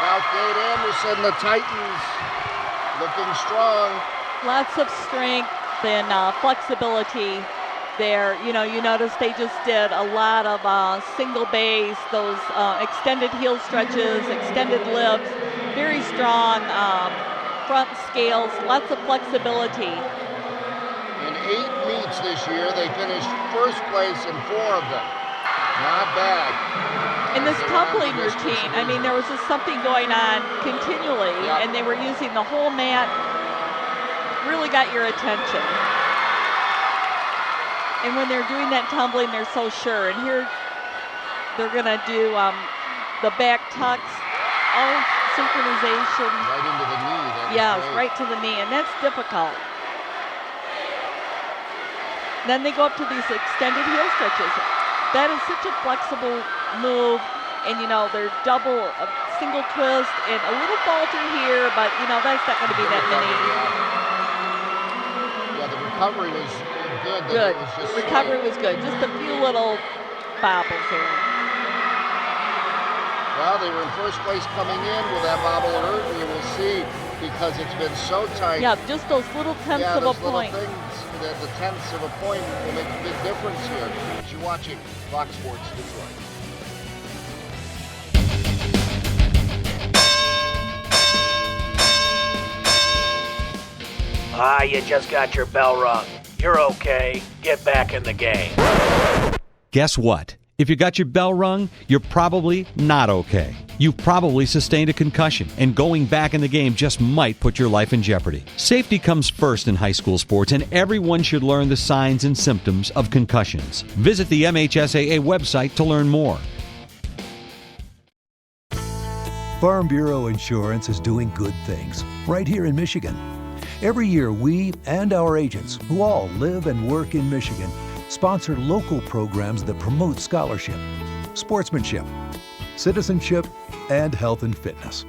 Southgate Anderson, the Titans, looking strong. Lots of strength and flexibility there. You know, you notice they just did a lot of single bays, those extended heel stretches, extended lifts, very strong front scales, lots of flexibility. In 8 meets this year, they finished first place in 4 of them. Not bad. In this tumbling routine, I mean, there was just something going on continually, and they were using the whole mat. Really got your attention. And when they're doing that tumbling, they're so sure. And here, they're gonna do the back tucks, all synchronization. Right into the knee. Yeah, right to the knee, and that's difficult. Then they go up to these extended heel stretches. That is such a flexible move, and you know, they're double, a single twist, and a little falter here, but you know, that's not going to be that many. Yeah, the recovery was good. That Good. It was just Recovery was good. Just a few little bobbles there. Well, they were in first place coming in. Will that bobble hurt? We will see, because it's been so tight. Yeah, just those little tenths of a those little point. things, the tenths of a point will make a big difference here. You're watching Fox Sports Detroit. You just got your bell rung. You're okay. Get back in the game. Guess what? If you got your bell rung, you're probably not okay. You've probably sustained a concussion, and going back in the game just might put your life in jeopardy. Safety comes first in high school sports, and everyone should learn the signs and symptoms of concussions. Visit the MHSAA website to learn more. Farm Bureau Insurance is doing good things right here in Michigan. Every year, we and our agents, who all live and work in Michigan, sponsor local programs that promote scholarship, sportsmanship, citizenship, and health and fitness.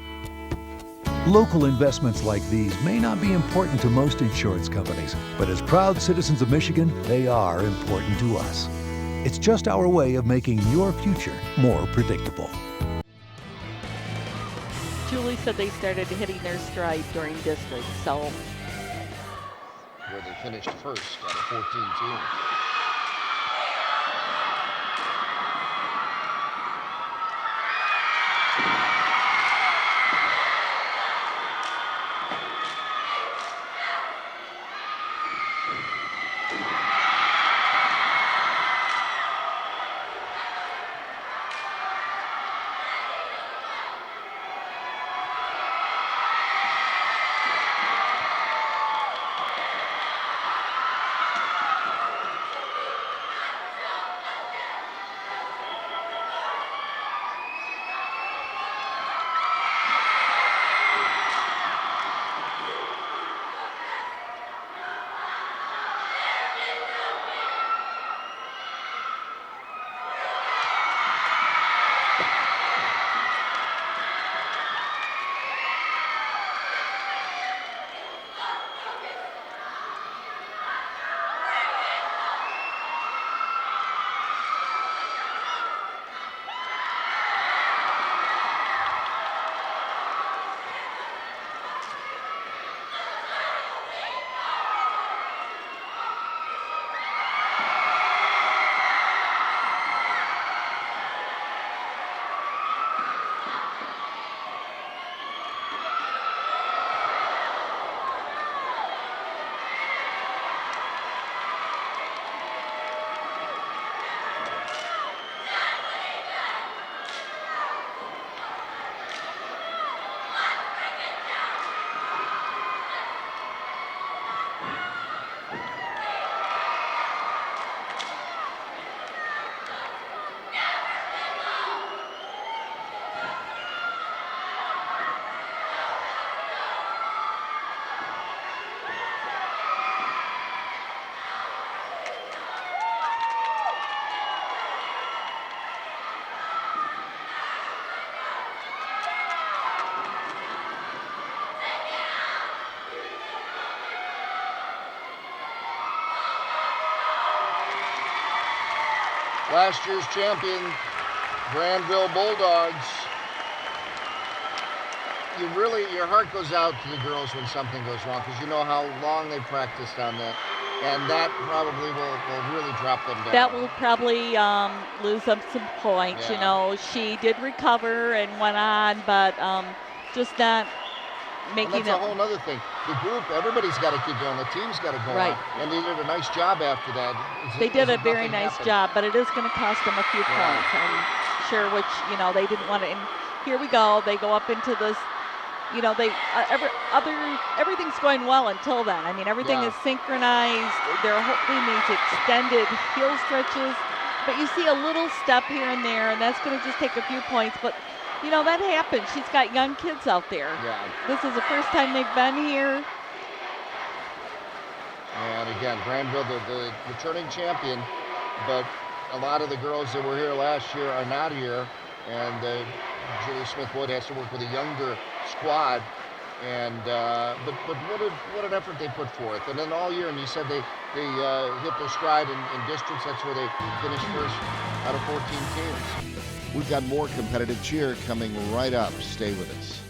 Local investments like these may not be important to most insurance companies, but as proud citizens of Michigan, they are important to us. It's just our way of making your future more predictable. Julie said they started hitting their stride during district, so. Where they finished first out of 14 teams. Last year's champion, Granville Bulldogs. Your heart goes out to the girls when something goes wrong, because you know how long they practiced on that. And that probably will really drop them down. That will probably lose them some points. Yeah. You know, she did recover and went on, but just not making That's a whole other thing. The group, everybody's got to keep going. The team's got to go on. And they did a nice job after that. They did a very nice job, but it is going to cost them a few points, I'm sure, which, you know, they didn't want to. And here we go. They go up into this, you know, everything's going well until then. I mean, everything is synchronized. They're holding these extended heel stretches, but you see a little step here and there, and that's going to just take a few points. But you know, that happens. She's got young kids out there. Yeah. This is the first time they've been here. And again, Granville, the returning champion, but a lot of the girls that were here last year are not here, and Julie Smith-Wood has to work with a younger squad And but what an effort they put forth. And then all year, and you said they hit their stride in districts. That's where they finished first out of 14 teams. We've got more competitive cheer coming right up. Stay with us.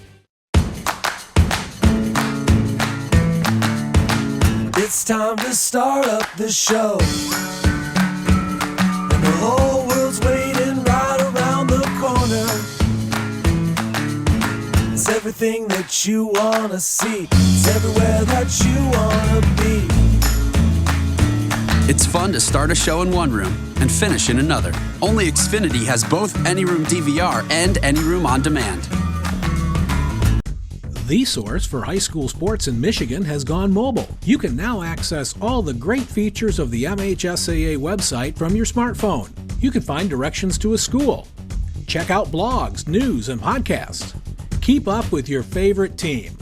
It's time to start up the show, and the whole world's waiting right around the corner. It's everything that you wanna see, it's everywhere that you wanna be. It's fun to start a show in one room and finish in another. Only Xfinity has both AnyRoom DVR and AnyRoom On Demand. The source for high school sports in Michigan has gone mobile. You can now access all the great features of the MHSAA website from your smartphone. You can find directions to a school, check out blogs, news, and podcasts, keep up with your favorite team,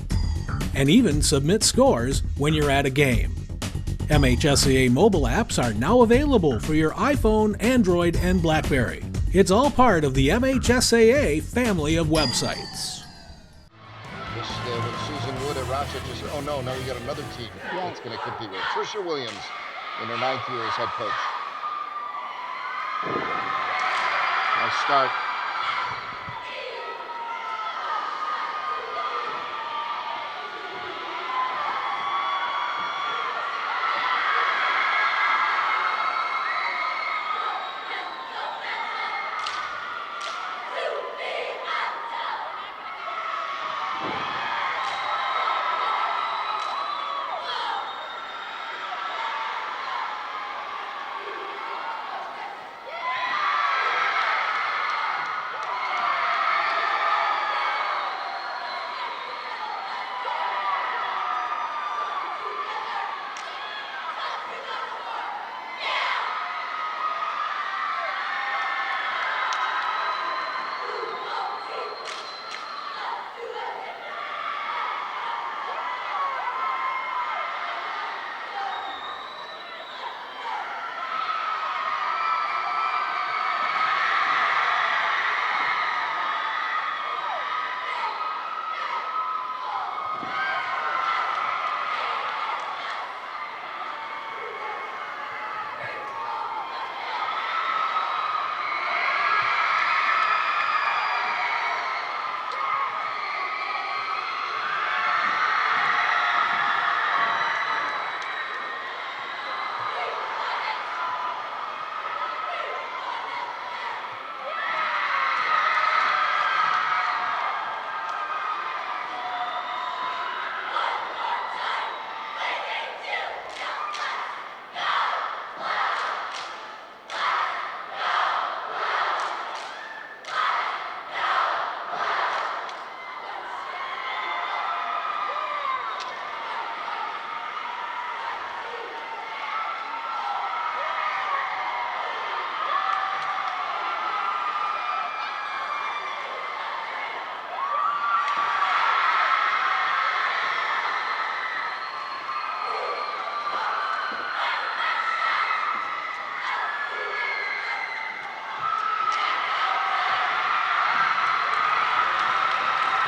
and even submit scores when you're at a game. MHSAA mobile apps are now available for your iPhone, Android, and BlackBerry. It's all part of the MHSAA family of websites. With Susan Wood at Rochester. Oh no, now you got another team that's going to compete with Tricia Williams in her 9th year as head coach. Nice start.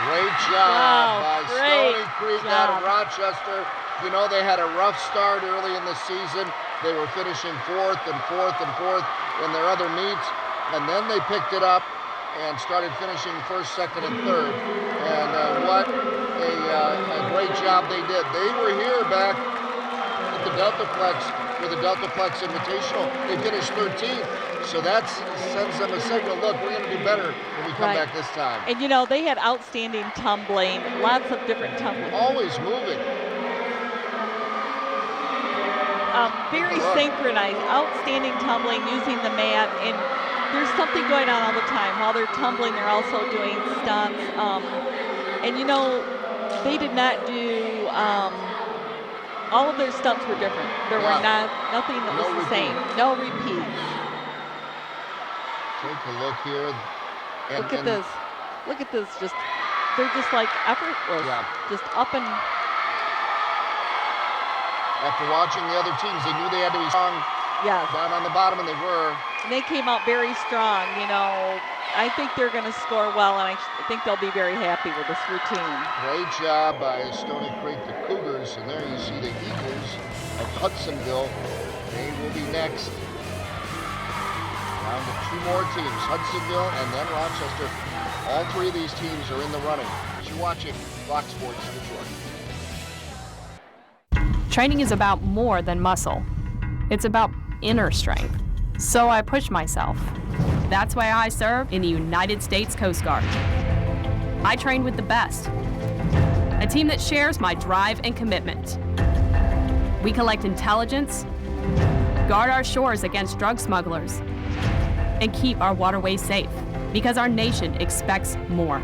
Great job by Stony Creek out of Rochester. You know, they had a rough start early in the season. They were finishing fourth in their other meets, and then they picked it up and started finishing first, second, and third. And what a great job they did. They were here back at the Deltaplex for the Deltaplex Invitational. They finished 13th. So that sends them a signal, look, we're going to do better when we come back this time. And you know, they had outstanding tumbling, lots of different tumbling. Always moving. Very synchronized, outstanding tumbling using the mat, and there's something going on all the time. While they're tumbling, they're also doing stunts. And you know, they did not do, all of their stunts were different. There were nothing that was the same. No repeats. Take a look here. Look at this. Look at this. They're just like effortless. Yeah. Just up and. After watching the other teams, they knew they had to be strong. Yes. Down on the bottom, and they were. And they came out very strong. You know, I think they're going to score well, and I think they'll be very happy with this routine. Great job by Stony Creek, the Cougars, and there you see the Eagles of Hudsonville. They will be next. Down to two more teams, Hudsonville and then Rochester. All three of these teams are in the running. As you're watching Fox Sports Detroit. Training is about more than muscle. It's about inner strength. So I push myself. That's why I serve in the United States Coast Guard. I train with the best, a team that shares my drive and commitment. We collect intelligence, guard our shores against drug smugglers, and keep our waterways safe, because our nation expects more.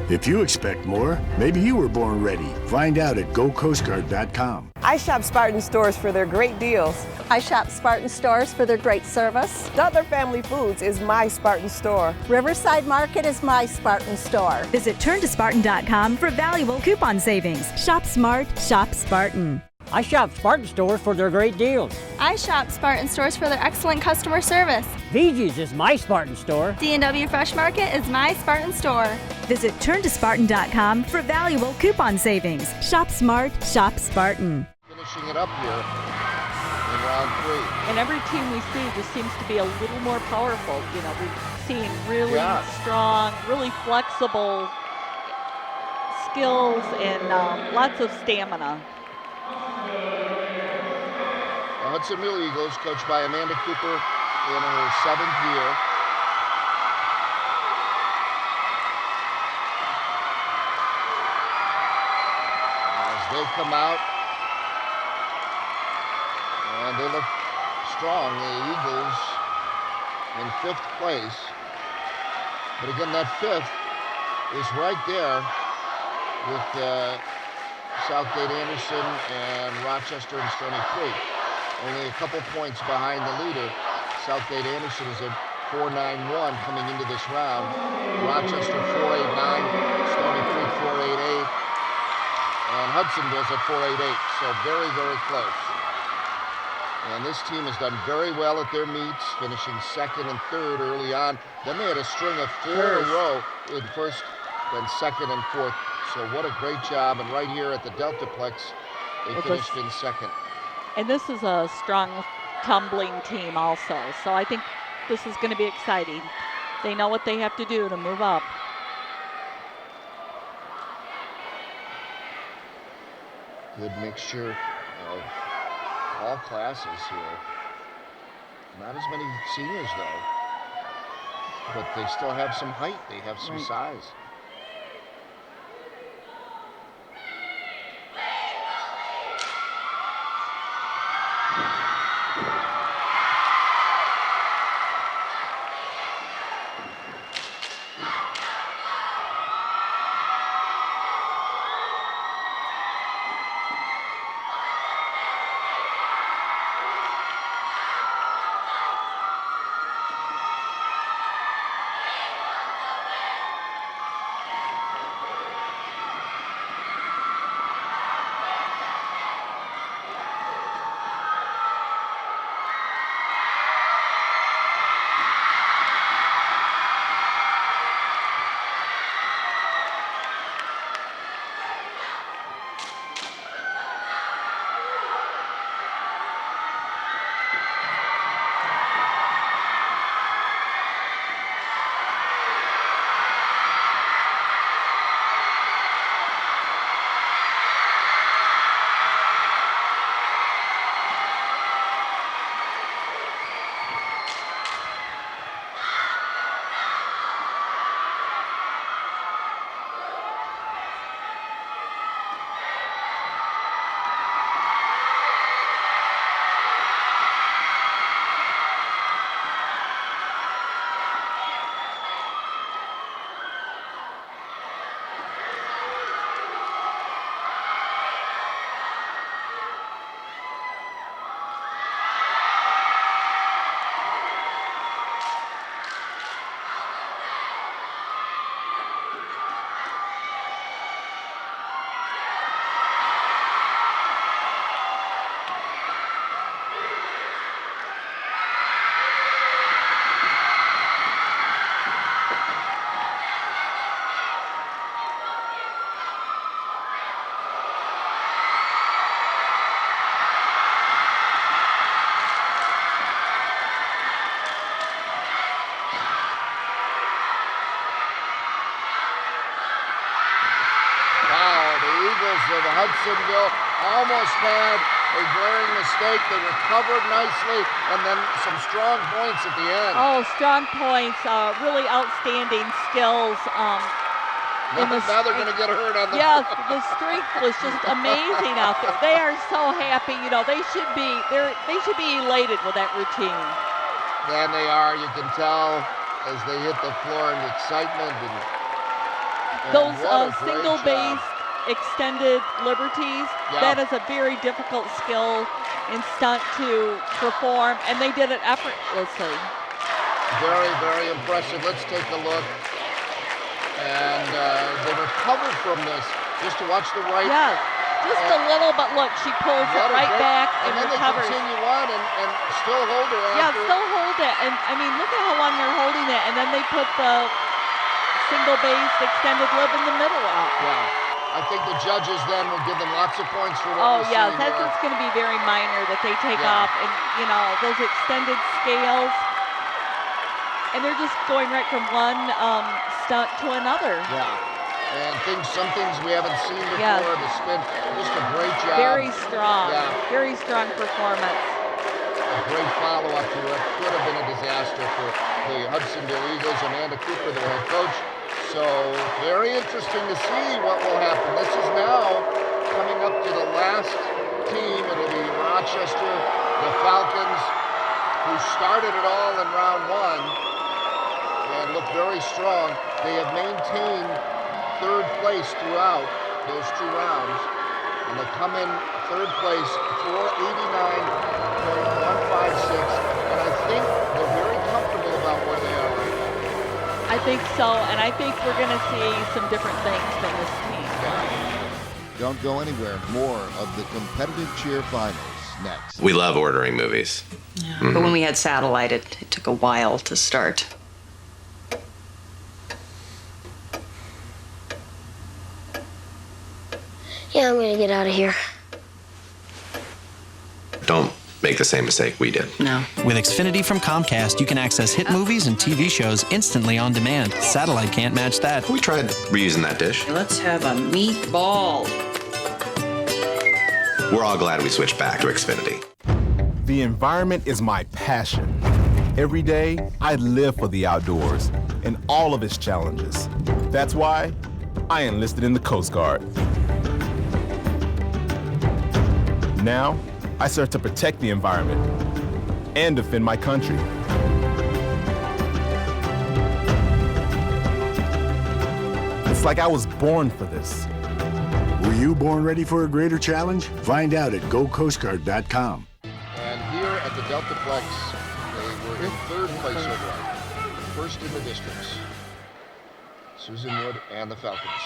If you expect more, maybe you were born ready. Find out at GoCoastGuard.com. I shop Spartan Stores for their great deals. I shop Spartan Stores for their great service. Duttler Family Foods is my Spartan store. Riverside Market is my Spartan store. Visit turntospartan.com for valuable coupon savings. Shop smart, shop Spartan. I shop Spartan Stores for their great deals. I shop Spartan Stores for their excellent customer service. VG's is my Spartan store. D&W Fresh Market is my Spartan store. Visit turntospartan.com for valuable coupon savings. Shop smart, shop Spartan. Finishing it up here in round 3. And every team we see just seems to be a little more powerful. You know, we've seen really strong, really flexible skills and lots of stamina. The Hudsonville Eagles, coached by Amanda Cooper in her 7th year. As they come out, and they look strong. The Eagles in 5th place. But again, that 5th is right there with Southgate Anderson and Rochester and Stony Creek. Only a couple points behind the leader. Southgate Anderson is at 4.91 coming into this round. Rochester 4.89, Stony Creek 4.88, and Hudsonville's at 4.88. So very, very close. And this team has done very well at their meets, finishing 2nd and 3rd early on. Then they had a string of 4 in a row in 1st, then 2nd and 4th. So what a great job. And right here at the Deltaplex, they finished in 2nd. And this is a strong tumbling team also. So I think this is going to be exciting. They know what they have to do to move up. Good mixture of all classes here. Not as many seniors though, but they still have some height. They have some size. Eagles of Hudsonville almost had a glaring mistake. They recovered nicely, and then some strong points at the end. Oh, strong points, really outstanding skills. Now they're going to get hurt on the Yes, the strength was just amazing out there. They are so happy. You know, they should be elated with that routine. And they are. You can tell as they hit the floor in excitement. And those what a great single-based extended liberties, that is a very difficult skill and stunt to perform, and they did it effortlessly. Very, very impressive. Let's take a look. And they recovered from this. Just to watch the right. Yes, just a little, but look, she pulls it right back and then recovers. They continue on and still hold it after. Yeah, still hold it. And I mean, look at how long they're holding it. And then they put the single-based extended lib in the middle up. Yeah. I think the judges then will give them lots of points for what Oh, we're yeah, seeing that's here. just going to be very minor that they take off. And, you know, those extended scales. And they're just going right from one stunt to another. Yeah. And some things we haven't seen before. Yes. The spin, just a great job. Very strong. Yeah. Very strong performance. A great follow-up to what could have been a disaster for the Hudsonville Eagles. Amanda Cooper, their head coach. So very interesting to see what will happen. This is now coming up to the last team. It'll be Rochester, the Falcons, who started it all in round one and look very strong. They have maintained third place throughout those two rounds, and they come in third place, 489.156, and I think they're very comfortable about where they are right now. I think so, and I think we're going to see some different things from this team. Don't go anywhere. More of the competitive cheer finals next. We love ordering movies. Yeah. But when we had satellite, it took a while to start. Yeah, I'm gonna get out of here. Don't make the same mistake we did. No. With Xfinity from Comcast, you can access hit movies and TV shows instantly on demand. Satellite can't match that. We tried reusing that dish. Let's have a meatball. We're all glad we switched back to Xfinity. The environment is my passion. Every day, I live for the outdoors and all of its challenges. That's why I enlisted in the Coast Guard. Now, I serve to protect the environment and defend my country. It's like I was born for this. Were you born ready for a greater challenge? Find out at GoCoastGuard.com. And here at the Deltaplex, they were in third place overall. First in the districts. Susan Wood and the Falcons.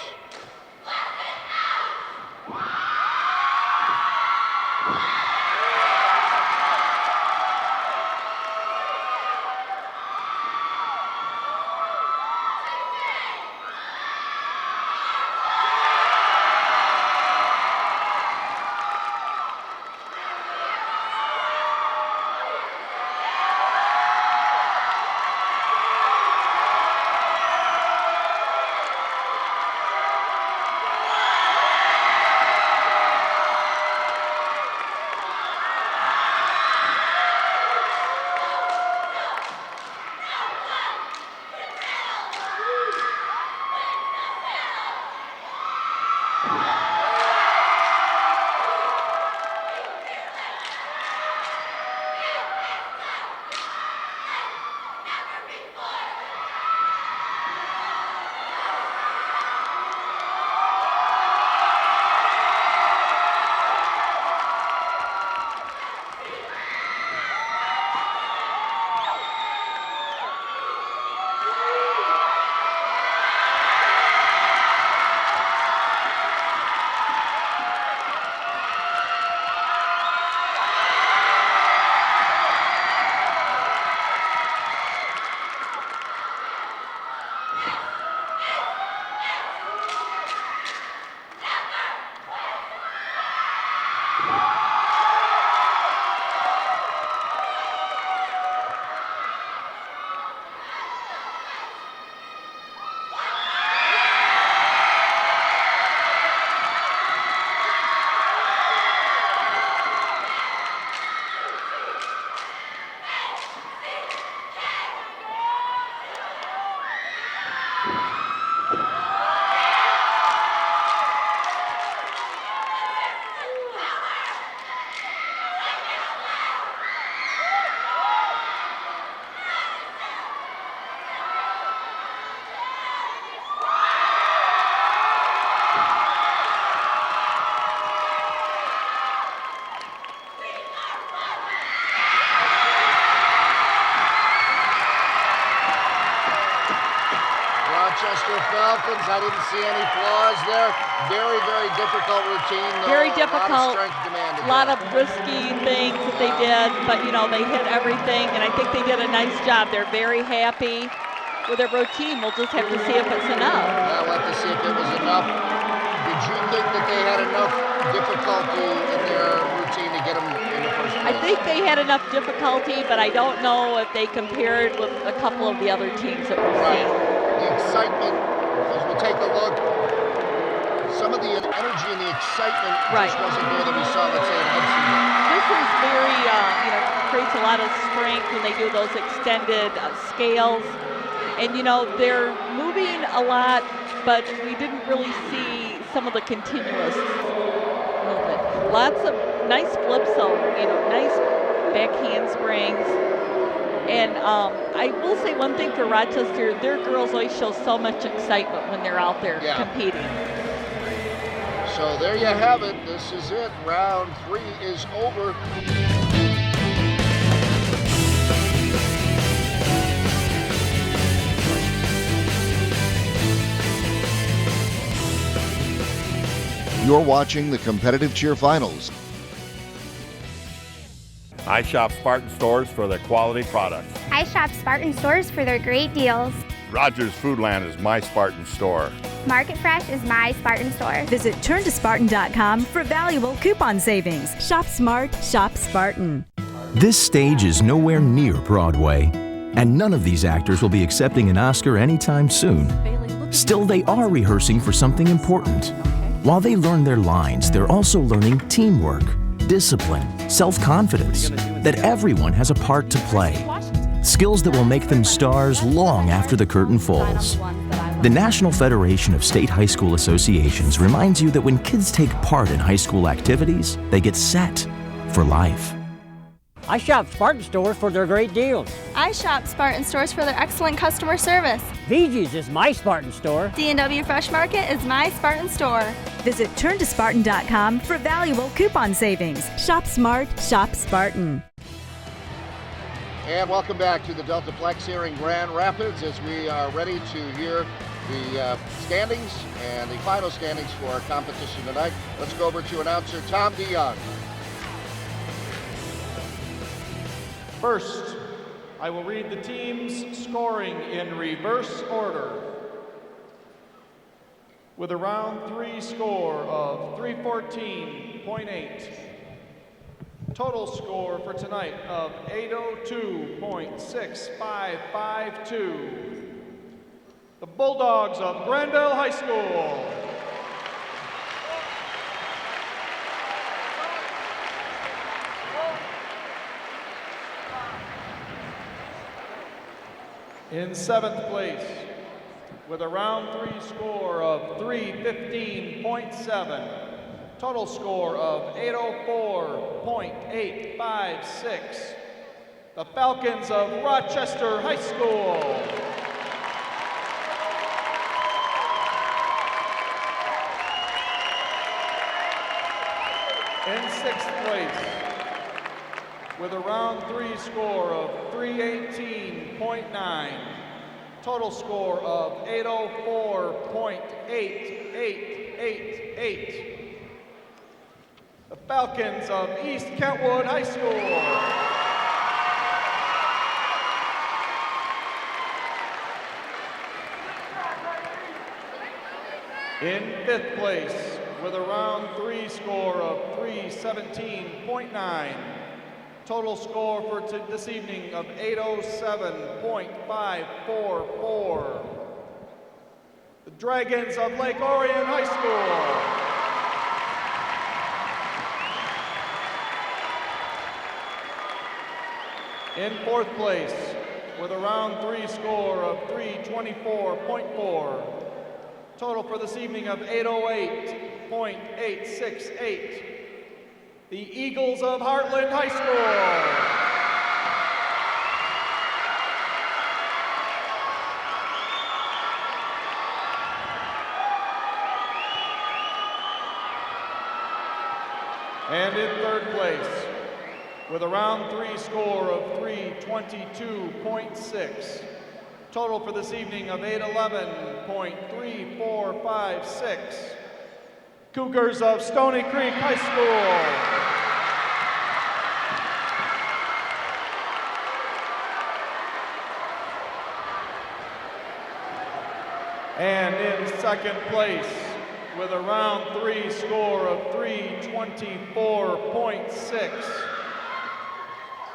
Rochester Falcons. I didn't see any flaws there. Very, very difficult routine. Though. Very difficult. A lot of strength demanded. A lot of risky things that they did, but you know, they hit everything, and I think they did a nice job. They're very happy with their routine. We'll just have to see if it's enough. Yeah, we'll have to see if it was enough. Did you think that they had enough difficulty in their routine to get them in the first place? I think they had enough difficulty, but I don't know if they compared with a couple of the other teams that we've seen. The excitement, as we take a look, some of the energy and the excitement just wasn't there that we saw, let's say, in Hudson. This is very, creates a lot of strength when they do those extended scales. And, you know, they're moving a lot, but we didn't really see some of the continuous movement. Lots of nice flips, though, you know, nice back handsprings. And I will say one thing for Rochester, their girls always show so much excitement when they're out there competing. So there you have it. This is it. Round 3 is over. You're watching the competitive cheer finals. I shop Spartan Stores for their quality products. I shop Spartan Stores for their great deals. Rogers Foodland is my Spartan store. Market Fresh is my Spartan store. Visit turntospartan.com for valuable coupon savings. Shop smart, shop Spartan. This stage is nowhere near Broadway, and none of these actors will be accepting an Oscar anytime soon. Still, they are rehearsing for something important. While they learn their lines, they're also learning teamwork, discipline, self-confidence, that everyone has a part to play. Skills that will make them stars long after the curtain falls. The National Federation of State High School Associations reminds you that when kids take part in high school activities, they get set for life. I shop Spartan Stores for their great deals. I shop Spartan Stores for their excellent customer service. VG's is my Spartan store. D&W Fresh Market is my Spartan store. Visit turntospartan.com for valuable coupon savings. Shop smart, shop Spartan. And welcome back to the Deltaplex here in Grand Rapids as we are ready to hear the standings and the final standings for our competition tonight. Let's go over to announcer Tom DeYoung. First, I will read the teams scoring in reverse order. With a round 3 score of 314.8. Total score for tonight of 802.6552. The Bulldogs of Granville High School. In 7th place, with a round 3 score of 315.7, total score of 804.856, the Falcons of Rochester High School. In 6th place, with a round 3 score of 318.9, total score of 804.8888. The Falcons of East Kentwood High School. In 5th place, with a round 3 score of 317.9, total score for this evening of 807.544. The Dragons of Lake Orion High School. In 4th place, with a round 3 score of 324.4, total for this evening of 808.868. The Eagles of Heartland High School. And in 3rd place, with a round 3 score of 322.6, Total for this evening of 811.3456. Cougars of Stony Creek High School. And in second place with a round 3 score of 324.6.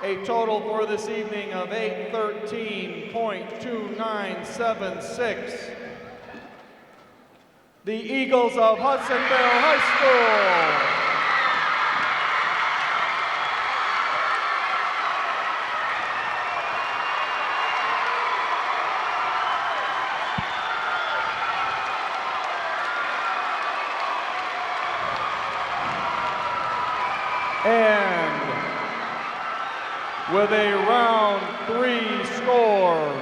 A total for this evening of 813.2976. The Eagles of Hudsonville High School. And with a round 3 score,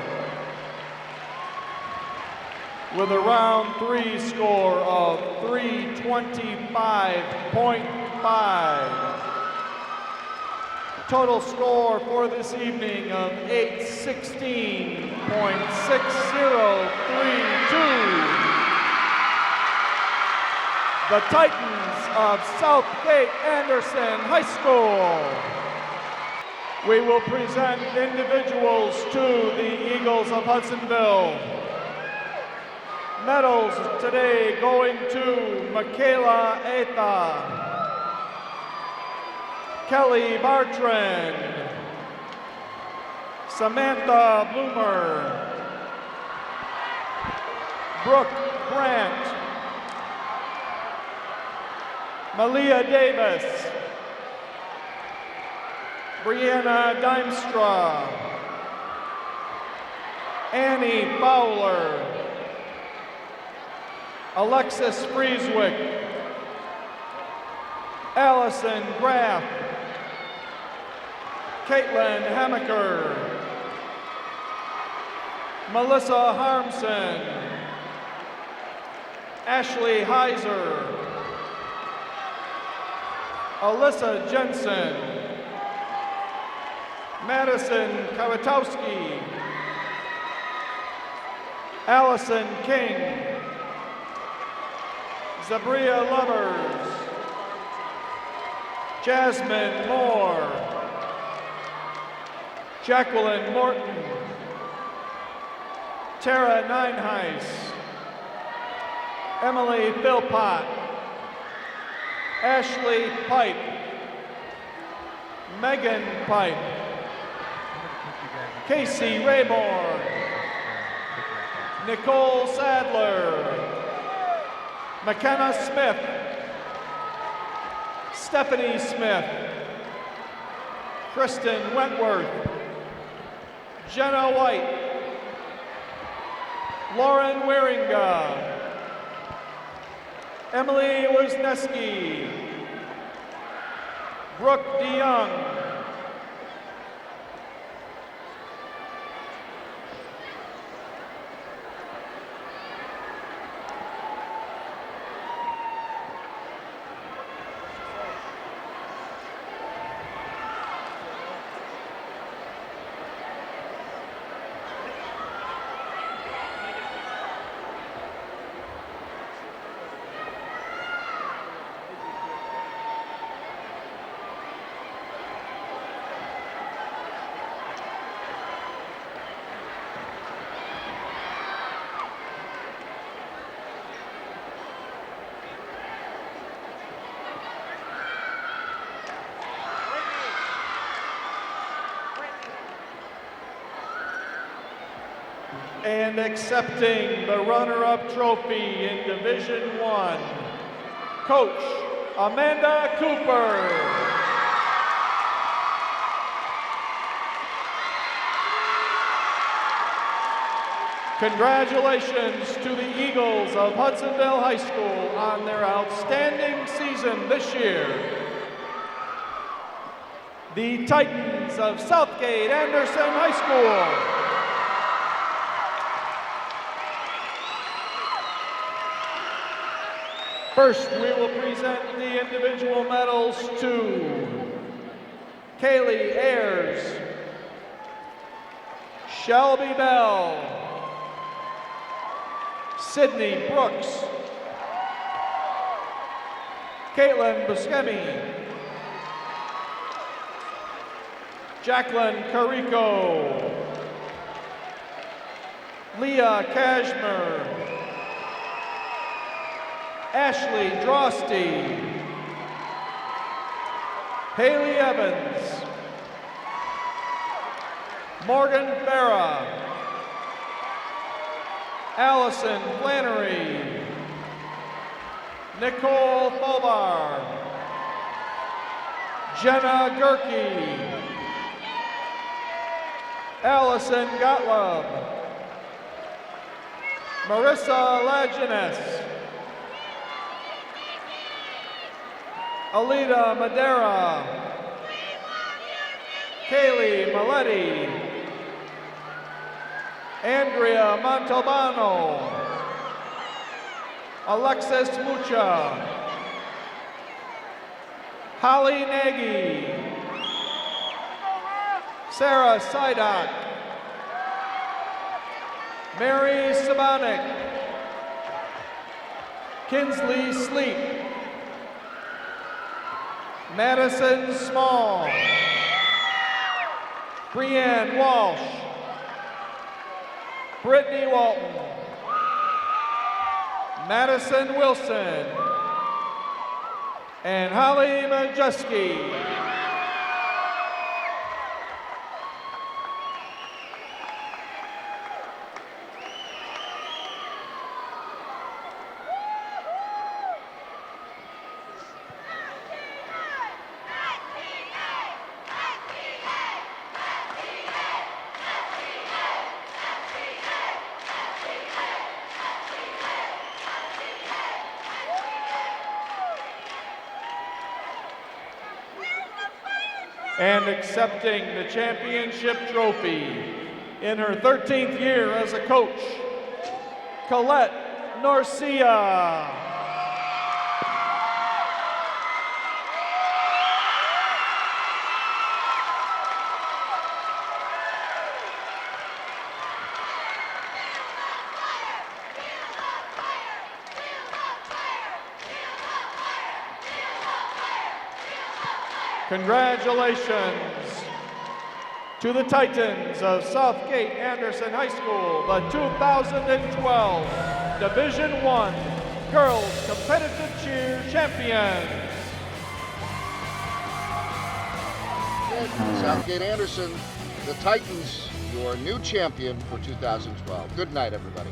of 325.5. Total score for this evening of 816.6032. The Titans of Southgate Anderson High School. We will present individuals to the Eagles of Hudsonville. Medals today going to Michaela Eta, Kelly Bartrand, Samantha Bloomer, Brooke Brandt, Malia Davis, Brianna Dimstra, Annie Fowler, Alexis Frieswick, Allison Graff, Caitlin Hamaker, Melissa Harmson, Ashley Heiser, Alyssa Jensen, Madison Kawatowski, Allison King, Zabria Lovers, Jasmine Moore, Jacqueline Morton, Tara Nineheis, Emily Philpott, Ashley Pipe, Megan Pipe, Casey Rayborn, Nicole Sadler, McKenna Smith, Stephanie Smith, Kristen Wentworth, Jenna White, Lauren Wieringa, Emily Wisniewski, Brooke DeYoung, and accepting the runner-up trophy in Division I, Coach Amanda Cooper. Congratulations to the Eagles of Hudsonville High School on their outstanding season this year. The Titans of Southgate Anderson High School. First, we will present the individual medals to Kaylee Ayers, Shelby Bell, Sydney Brooks. Caitlin Buscemi. Jacqueline Carico. Leah Cashmer. Ashley Drosty. Haley Evans. Morgan Farah. Allison Flannery. Nicole Fobar. Jenna Gerke. Allison Gottlieb. Marissa Lajeunesse. Alita Madera. Kaylee Maletti. Andrea Montalbano. Alexis Mucha. Holly Nagy. Sarah Sidak. Mary Sabanek. Kinsley Sleep. Madison Small. Brianne Walsh. Brittany Walton. Madison Wilson. And Holly Majewski. And accepting the championship trophy in her 13th year as a coach, Colette Norcia. Congratulations to the Titans of Southgate Anderson High School, the 2012 Division I Girls Competitive Cheer Champions. Southgate Anderson, the Titans, your new champion for 2012. Good night, everybody.